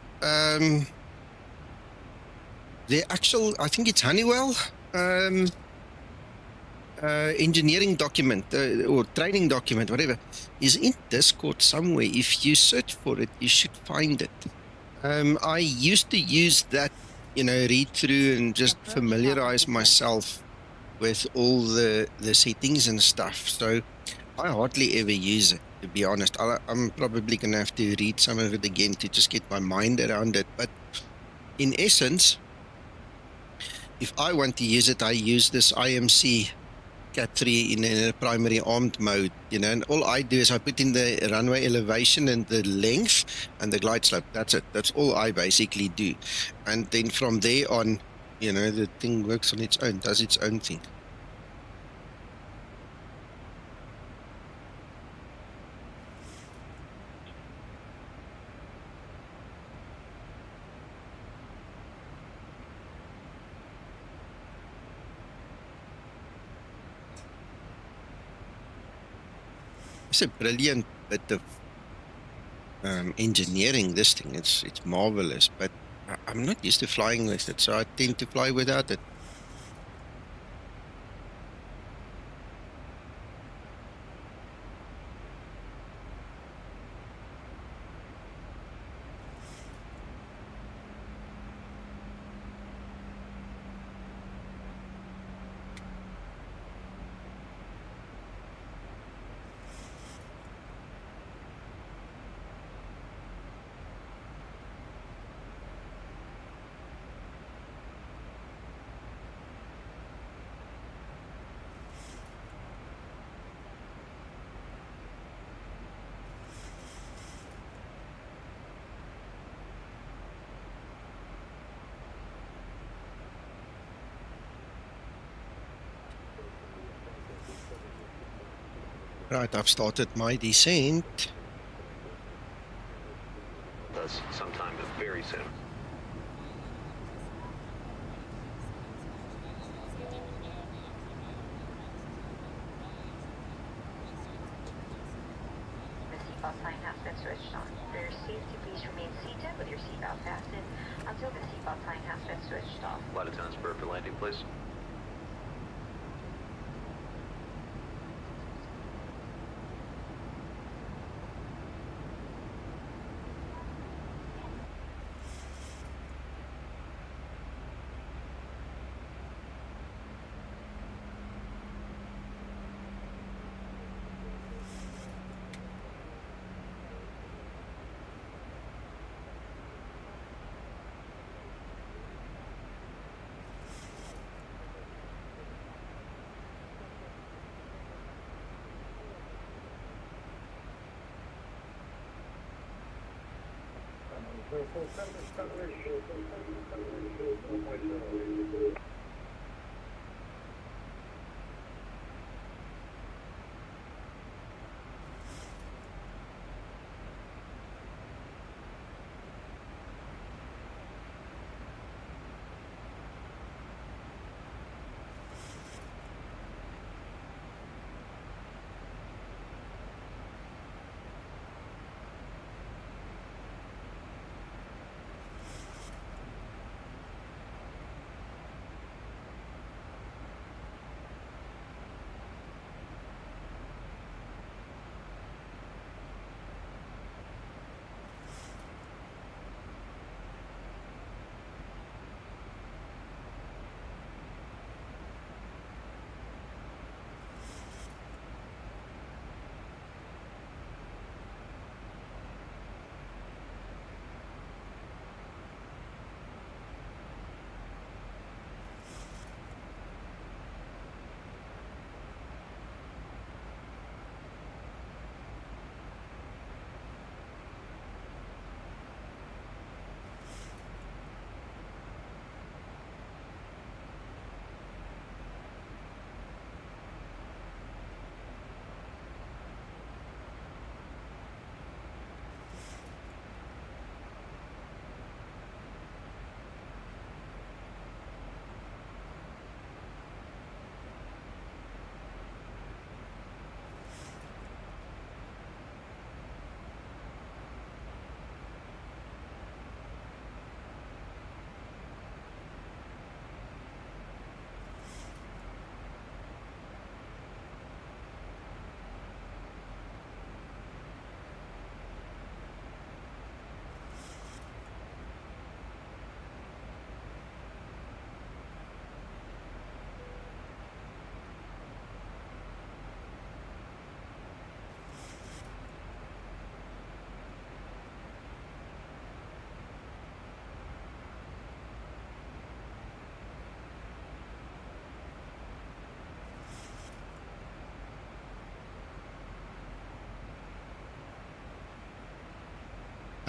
the actual, I think it's Honeywell engineering document or training document, whatever, is in Discord somewhere. If you search for it, you should find it. I used to use that, you know, read through and just familiarize myself with all the settings and stuff. So I hardly ever use it, to be honest. I'm probably going to have to read some of it again to just get my mind around it. But in essence, if I want to use it, I use this IMC Cat 3 in a primary armed mode, you know, and all I do is I put in the runway elevation and the length and the glide slope. That's it. That's all I basically do. And then from there on, you know, the thing works on its own, does its own thing. It's a brilliant bit of engineering, this thing. It's marvelous, but I'm not used to flying with it, so I tend to fly without it. Right, I've started my descent. Thus, sometime very soon. The seatbelt sign has been switched on. For your safety, please remain seated with your seatbelt fastened until the seatbelt sign has been switched off. Flight attendants prepared for landing, please.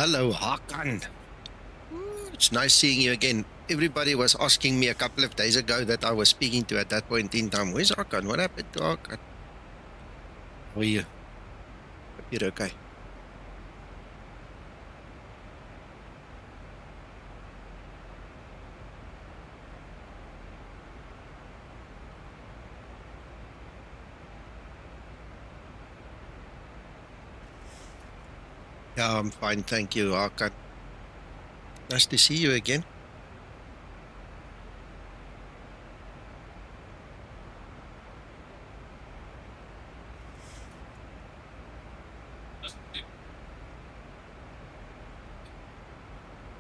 Hello, Hakan. It's nice seeing you again. Everybody was asking me a couple of days ago that I was speaking to at that point in time. Where's Hakan? What happened to Hakan? How are you? Hope you're okay. Yeah, I'm fine. Thank you, Hakan. Nice to see you again.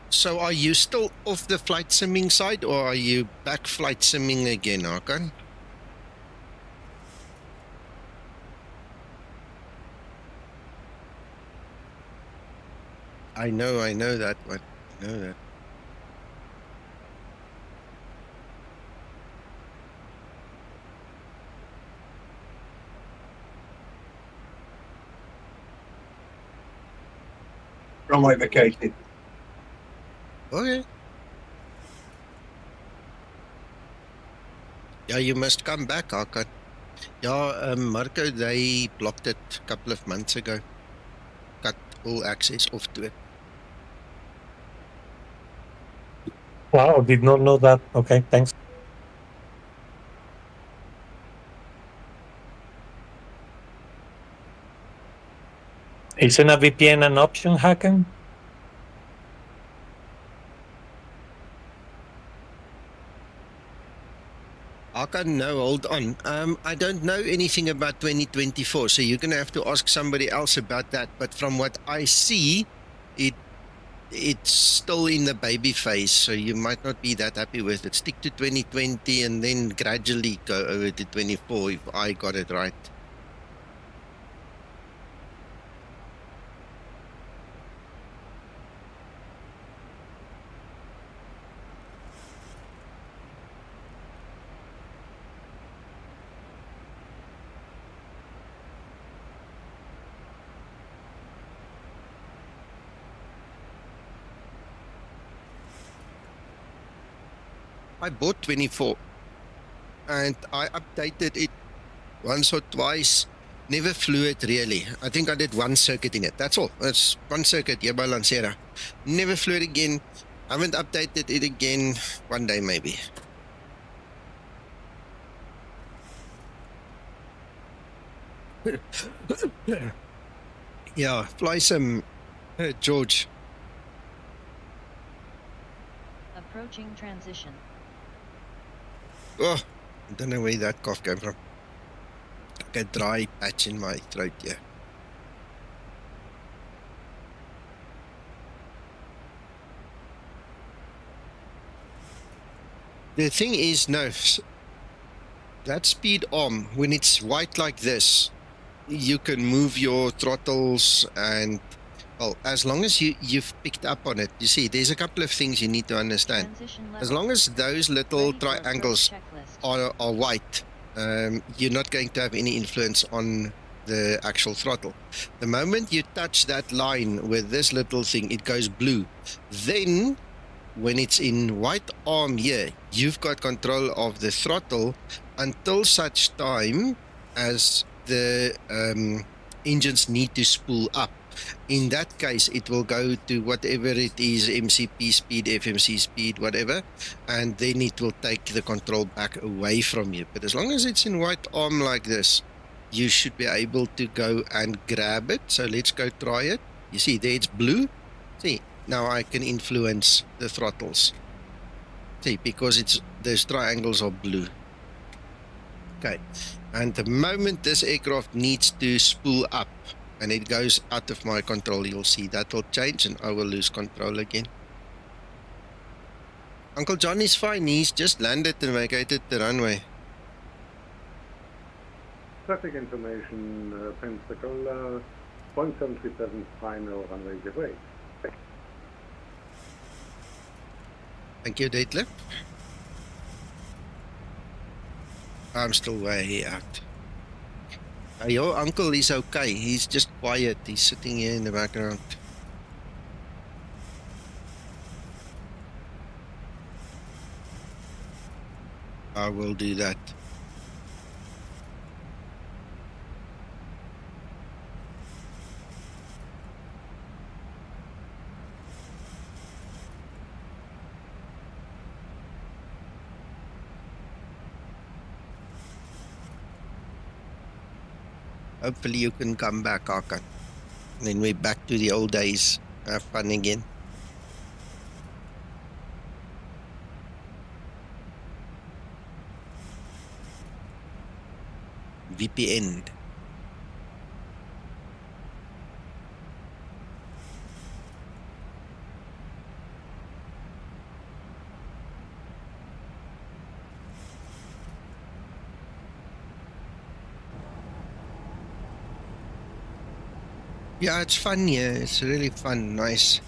So are you still off the flight simming side, or are you back flight simming again, Hakan? I know that one. I know that. Runway vacated. Okay. Yeah, you must come back, Hakan. Yeah, Marco, they blocked it a couple of months ago. Cut all access off to it. Wow, did not know that. Okay, thanks. Isn't a VPN an option, Hakan? Hakan, no, hold on. I don't know anything about 2024, so you're going to have to ask somebody else about that. But from what I see, it's still in the baby phase, so you might not be that happy with it. Stick to 2020 and then gradually go over to 24 if I got it right. I bought 24 and I updated it once or twice. Never flew it really. I think I did one circuit in it. That's all. That's one circuit here by Lancera. Never flew it again. Haven't updated it again. One day maybe. Yeah, fly some George. Approaching transition. Oh, I don't know where that cough came from. Like a dry patch in my throat here. The thing is, no, that speed arm, when it's white like this, you can move your throttles and, well, as long as you've picked up on it. You see, there's a couple of things you need to understand. As long as those little triangles are white, you're not going to have any influence on the actual throttle. The moment you touch that line with this little thing, it goes blue. Then, when it's in white arm here, you've got control of the throttle until such time as the engines need to spool up. In that case, it will go to whatever it is, MCP speed, FMC speed, whatever, and then it will take the control back away from you. But as long as it's in white arm like this, you should be able to go and grab it. So let's go try it. You see, there it's blue. See, now I can influence the throttles. See, because those triangles are blue. Okay, and the moment this aircraft needs to spool up and it goes out of my control, you'll see that will change and I will lose control again. Uncle John is fine. He's just landed and vacated the runway. Traffic information, Pensacola, 1737 final runway giveaway. Thank you, Detlef. I'm still way out. Your uncle is okay. He's just quiet. He's sitting here in the background. I will do that. Hopefully you can come back, Hakan. Then we're back to the old days. Have fun again. VPN. Yeah, it's fun here. It's really fun, nice.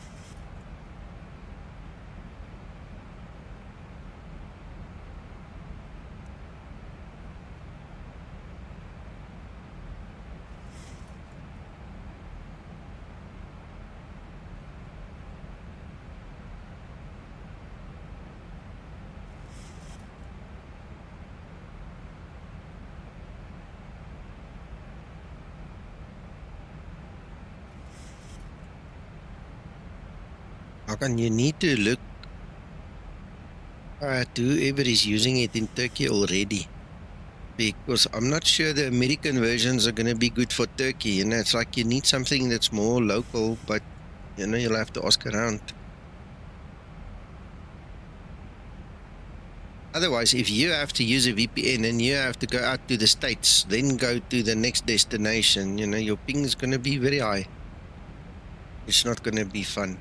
Hakan, you need to look at whoever is using it in Turkey already. Because I'm not sure the American versions are going to be good for Turkey. You know, it's like you need something that's more local, but, you know, you'll have to ask around. Otherwise, if you have to use a VPN and you have to go out to the States, then go to the next destination, you know, your ping is going to be very high. It's not going to be fun.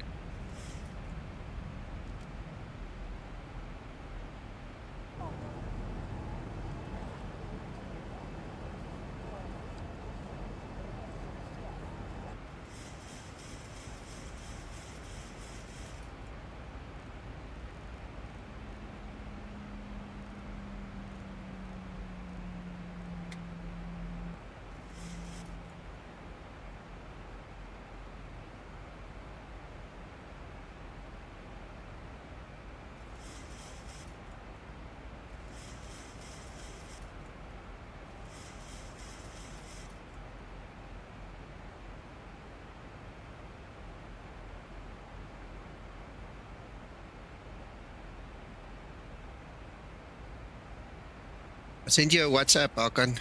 I sent you a WhatsApp, Hakan.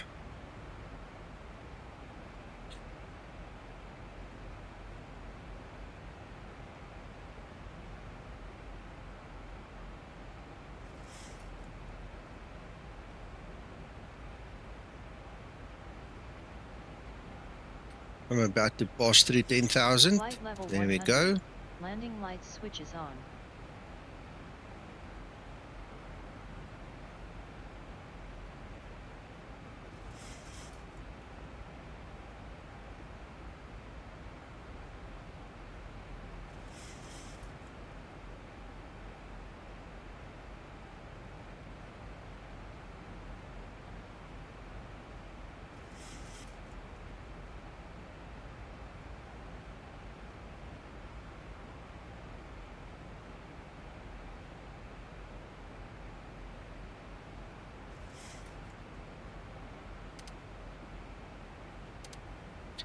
I'm about to pass through 10,000. There we go. Landing lights switches on.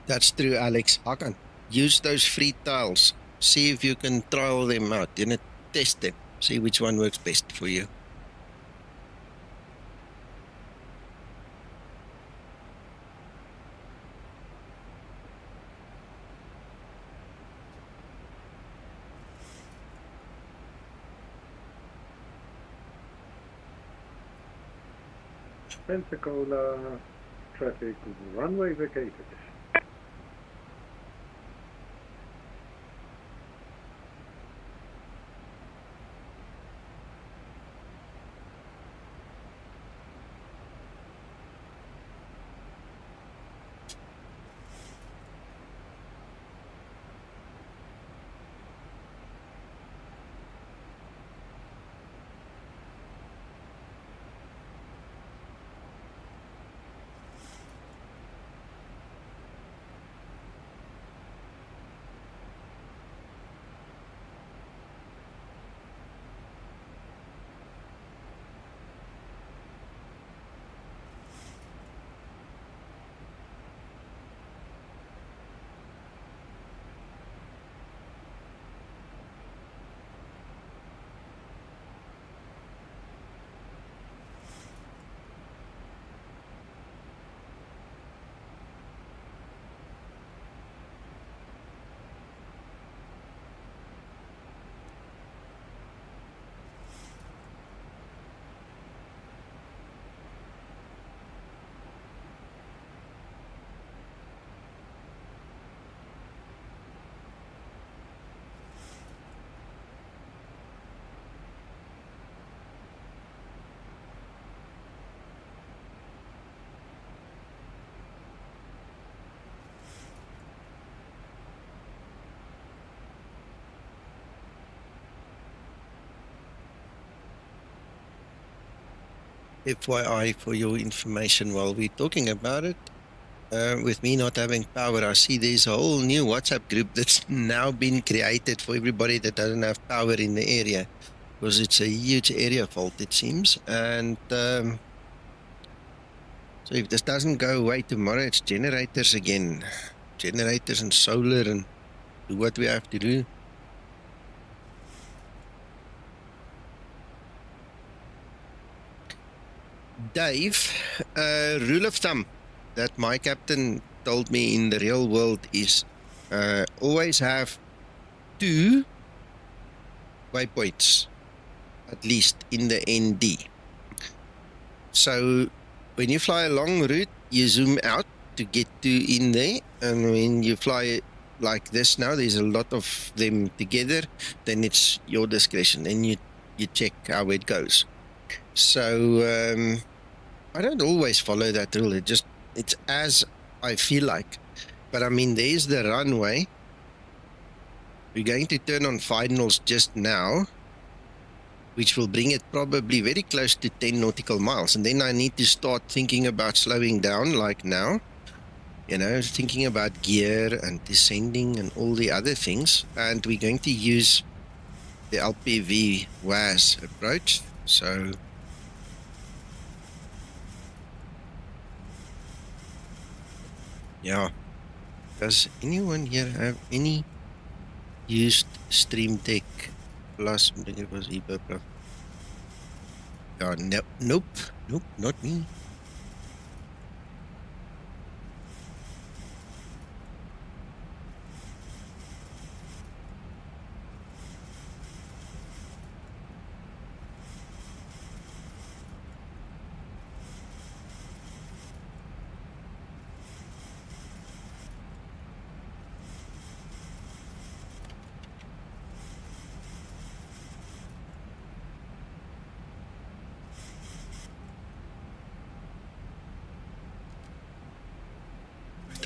That's true, Alex. Hakan, use those free tiles. See if you can trial them out. You know, test them. See which one works best for you. Pensacola traffic, runway vacated. FYI, for your information, while we're talking about it, with me not having power, I see there's a whole new WhatsApp group that's now been created for everybody that doesn't have power in the area, because it's a huge area fault, it seems. And so if this doesn't go away tomorrow, it's generators again. Generators and solar, and do what we have to do. Dave, rule of thumb that my captain told me in the real world is always have 2 waypoints, at least in the ND. So when you fly a long route, you zoom out to get in there, and when you fly like this now, there's a lot of them together, then it's your discretion. Then you check how it goes. So I don't always follow that rule. It's as I feel like. But I mean, there's the runway. We're going to turn on finals just now, which will bring it probably very close to 10 nautical miles. And then I need to start thinking about slowing down like now. You know, thinking about gear and descending and all the other things. And we're going to use the LPV WAS approach. So yeah. Does anyone here have any used Stream Deck Plus? I think it was eBay Pro. Nope, not me.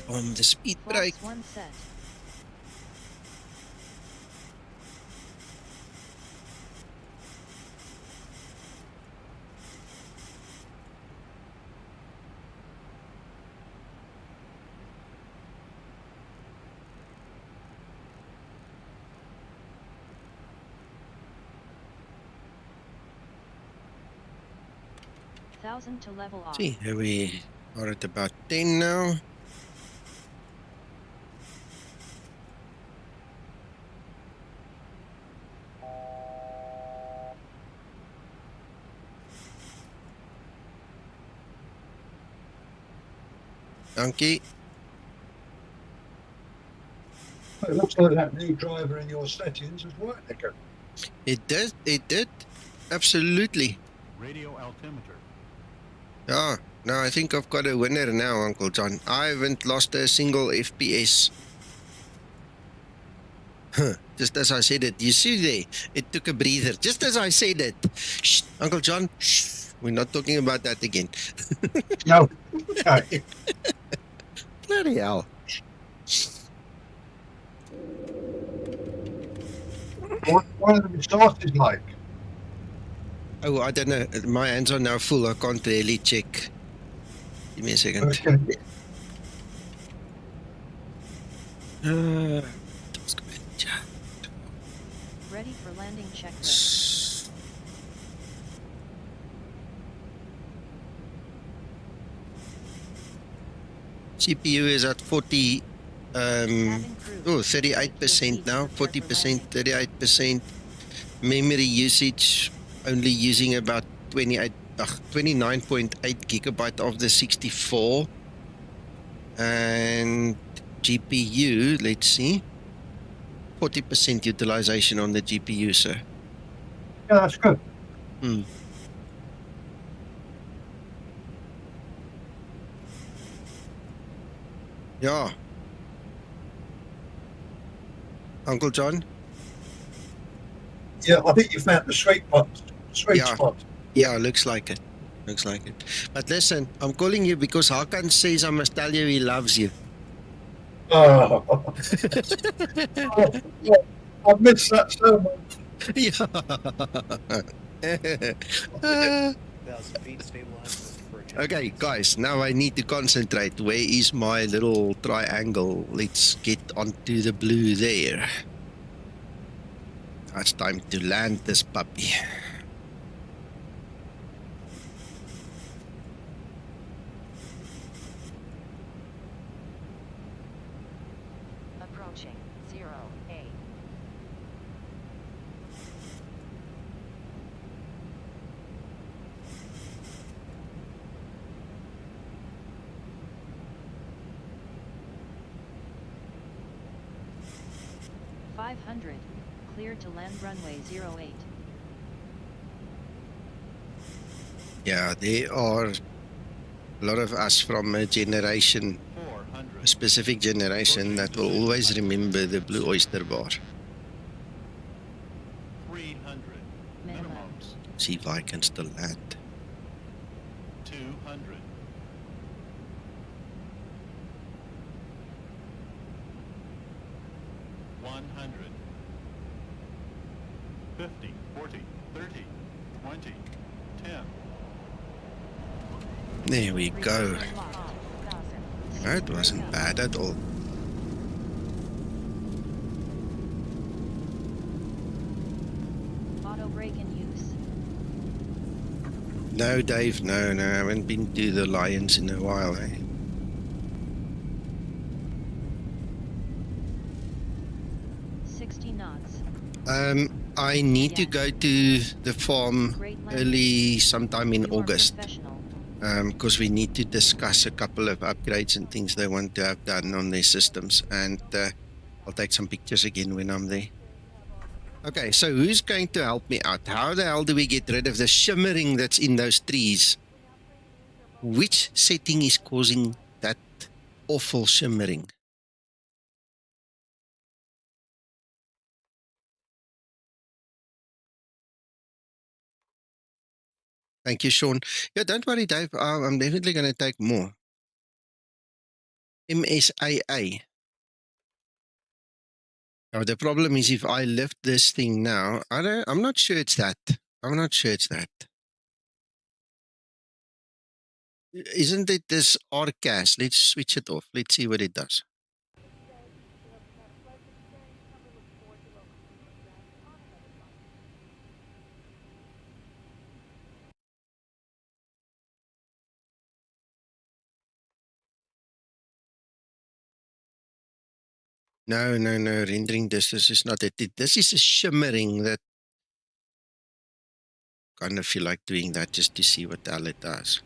On the speed brake. Flaps 1 set. Thousand to level off. See, here we are at about 10 now. Donkey. It looks like that new driver in your settings has worked, Nico. It did. Absolutely. Radio altimeter. Yeah, no, I think I've got a winner now, Uncle John. I haven't lost a single FPS. Just as I said it. You see there, it took a breather. Just as I said it. Shh, Uncle John, shh. We're not talking about that again. No. Okay. Bloody hell. What are the resources like? Oh, I don't know. My hands are now full. I can't really check. Give me a second. Okay. Ready for landing checklist. CPU is at 38% now, 40%, 38%. Memory usage only using about 29.8 gigabyte of the 64. And GPU, let's see, 40% utilization on the GPU, sir. Yeah, that's good. Yeah. Uncle John? Yeah, I think you found the sweet spot. Yeah, looks like it. Looks like it. But listen, I'm calling you because Hakan says I must tell you he loves you. Oh. I missed that so much. Yeah. Okay, guys, now I need to concentrate. Where is my little triangle? Let's get onto the blue there. Now it's time to land this puppy. Approaching 0-8. 500, clear to land runway 08. Yeah, there are a lot of us from a generation, a specific generation that will always remember the Blue Oyster Bar. 300. Minimums. See if I can still land. 200. 100. 50, 40, 30, 20, 10. There we go. That wasn't bad at all. Auto brake in use. No, Dave, no, I haven't been to the Lions in a while, eh? I need to go to the farm early sometime in August because we need to discuss a couple of upgrades and things they want to have done on their systems, and I'll take some pictures again when I'm there. Okay, so who's going to help me out? How the hell do we get rid of the shimmering that's in those trees? Which setting is causing that awful shimmering? Thank you, Sean. Yeah, don't worry, Dave. I'm definitely going to take more. MSAA. Now, the problem is if I lift this thing now, I'm not sure it's that. I'm not sure it's that. Isn't it this RCAS? Let's switch it off. Let's see what it does. No, rendering distance is not it. This is a shimmering that kind of feel like doing that just to see what the hell it does.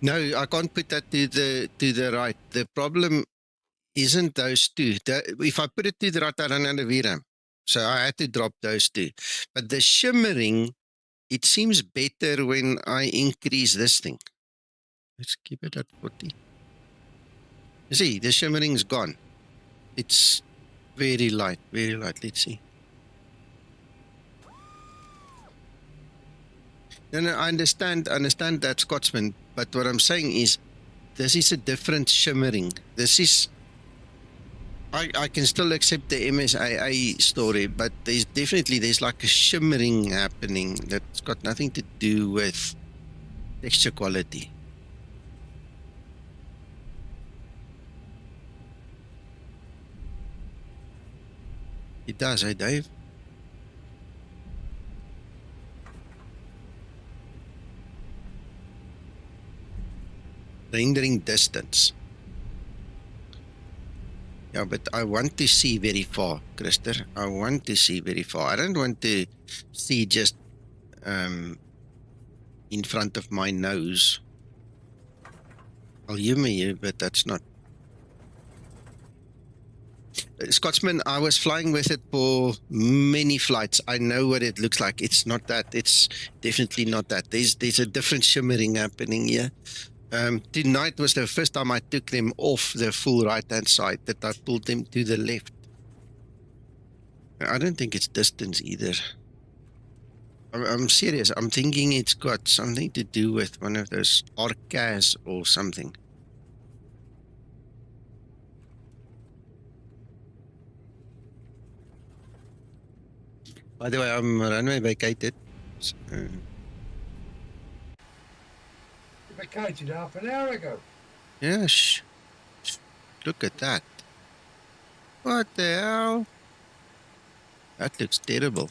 No, I can't put that to the right. The problem isn't those two. If I put it to the right, I run out of VRAM. So I had to drop those two. But the shimmering, it seems better when I increase this thing. Let's keep it at 40. You see, the shimmering's gone. It's very light, very light. Let's see. No, I understand that, Scotsman. But what I'm saying is, this is a different shimmering. This is... I can still accept the MSAA story, but there's like a shimmering happening that's got nothing to do with texture quality. It does, eh, Dave? Rendering distance. Yeah, but I want to see very far, Krister. I want to see very far. I don't want to see just in front of my nose. I'll humor you, but that's not. Scotsman, I was flying with it for many flights. I know what it looks like. It's not that. It's definitely not that. There's a different shimmering happening here. Tonight was the first time I took them off the full right-hand side, that I pulled them to the left. I don't think it's distance either. I'm serious. I'm thinking it's got something to do with one of those RCAS or something. By the way, I'm runway vacated. So, vacated half an hour ago. Yes. Look at that. What the hell? That looks terrible.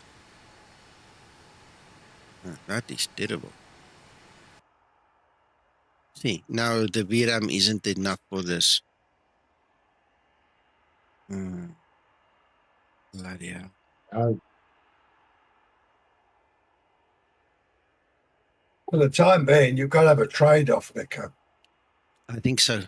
That is terrible. See, now the VRAM isn't enough for this. Bloody hell. For the time being, you've got to have a trade-off, Nico. I think so.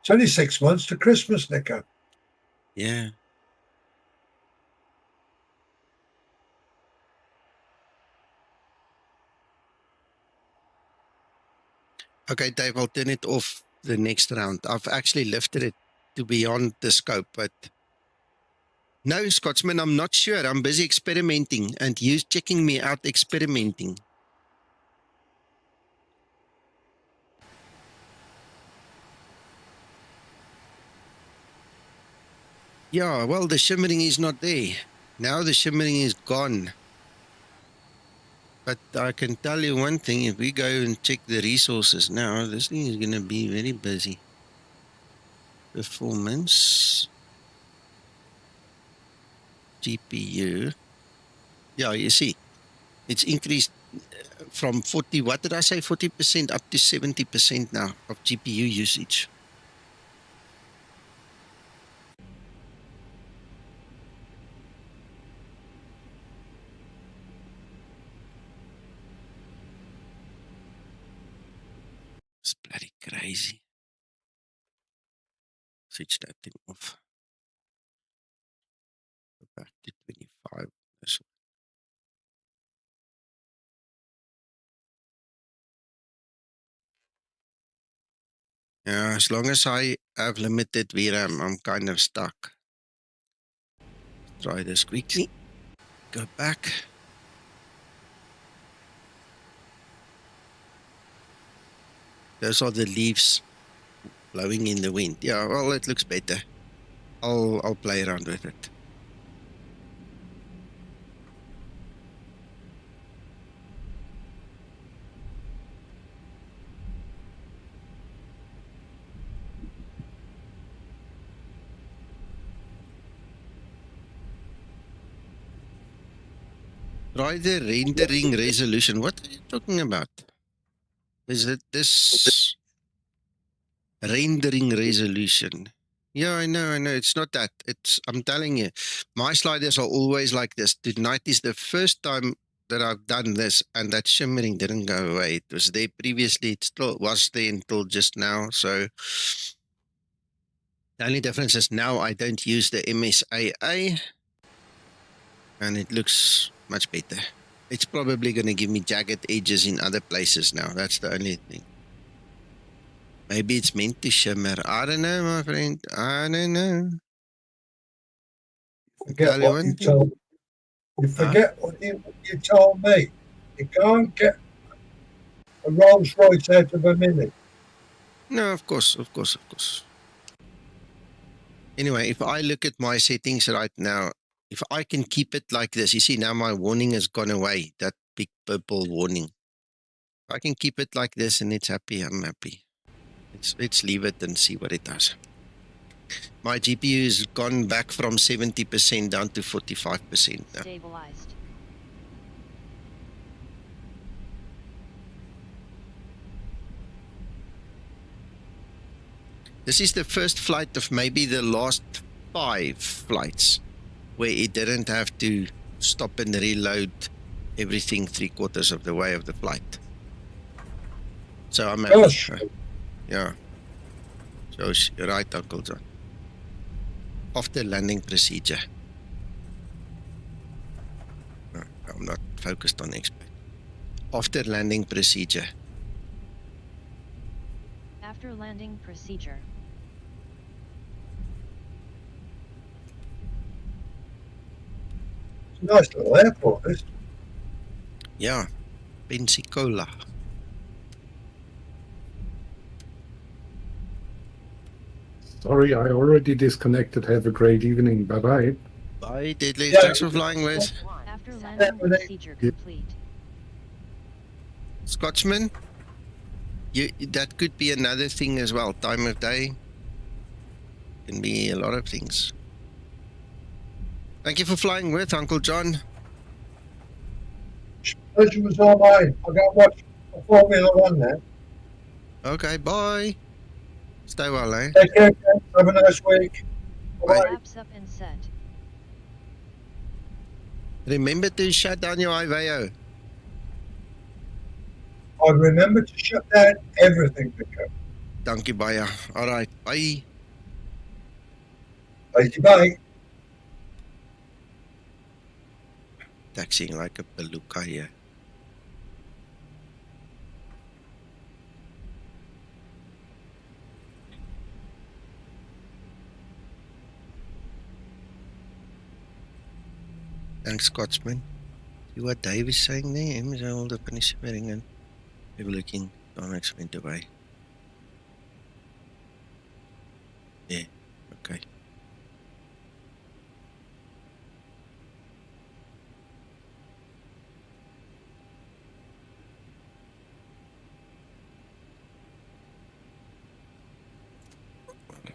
It's only 6 months to Christmas, Nico. Yeah. Okay, Dave, I'll turn it off the next round. I've actually lifted it to beyond the scope, but no, Scotsman, I'm not sure. I'm busy experimenting and you checking me out experimenting. Yeah, well, the shimmering is not there. Now the shimmering is gone. But I can tell you one thing, if we go and check the resources now, this thing is going to be very busy. Performance. GPU. Yeah, you see, it's increased from 40, what did I say, 40% up to 70% now of GPU usage. It's bloody crazy. Switch that thing off. Go back to 25. This one. Yeah, as long as I have limited VRAM, I'm kind of stuck. Try this quickly. Go back. Those are the leaves blowing in the wind. Yeah, well, it looks better. I'll play around with it. Try the rendering resolution. What are you talking about? Is it this rendering resolution? Yeah, I know. It's not that. I'm telling you, my sliders are always like this. Tonight is the first time that I've done this, and that shimmering didn't go away. It was there previously. It still was there until just now. So the only difference is now I don't use the MSAA, and it looks much better. It's probably going to give me jagged edges in other places now. That's the only thing. Maybe it's meant to shimmer. I don't know, my friend. I don't know. Forget what you told. You forget what you told me. You can't get a Rolls Royce out of a Mini. No, of course. Anyway, if I look at my settings right now, if I can keep it like this, you see now my warning has gone away, that big purple warning. If I can keep it like this and it's happy, I'm happy. Let's leave it and see what it does. My GPU has gone back from 70% down to 45% now. Stabilized. This is the first flight of maybe the last 5 flights where it didn't have to stop and reload everything 3/4 of the way of the flight. So I'm happy. Yeah. So you're right, Uncle John. After landing procedure. No, I'm not focused on expert. After landing procedure. After landing procedure. It's a nice little airport, this. Yeah. Pensacola. Sorry, I already disconnected. Have a great evening. Bye-bye. Bye, Deadly. Thanks for flying with. After landing procedure complete. Scotsman, that could be another thing as well. Time of day can be a lot of things. Thank you for flying with, Uncle John. Pleasure was all mine. I'll go and watch the Formula One now. Okay, bye. Stay well, eh? Take care, guys. Have a nice week. Bye-bye. Flaps up and set. Remember to shut down your IVO. I remember to shut down everything, Nico. Dankie baie. All right, bye. Bye. Taxiing like a beluga here. Thanks, Scotsman. See what Dave is saying there? Him is all up in his swearing and overlooking Orbx went away. Yeah, okay.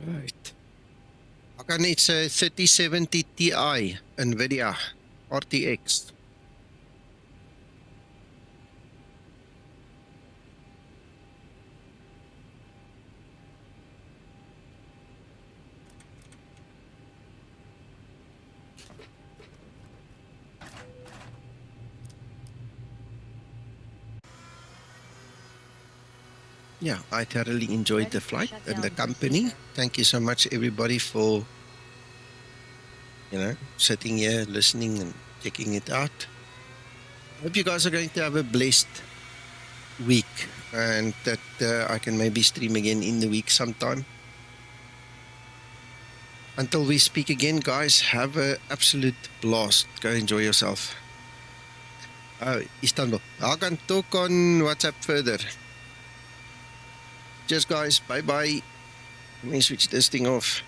Right. Okay, it's a 3070 Ti NVidia RTX. Yeah, I thoroughly enjoyed the flight and the company. Thank you so much, everybody, for sitting here, listening and checking it out. Hope you guys are going to have a blessed week and that I can maybe stream again in the week sometime. Until we speak again, guys, have an absolute blast. Go enjoy yourself. Oh, Istanbul. I can talk on WhatsApp further. Cheers, guys. Bye-bye. Let me switch this thing off.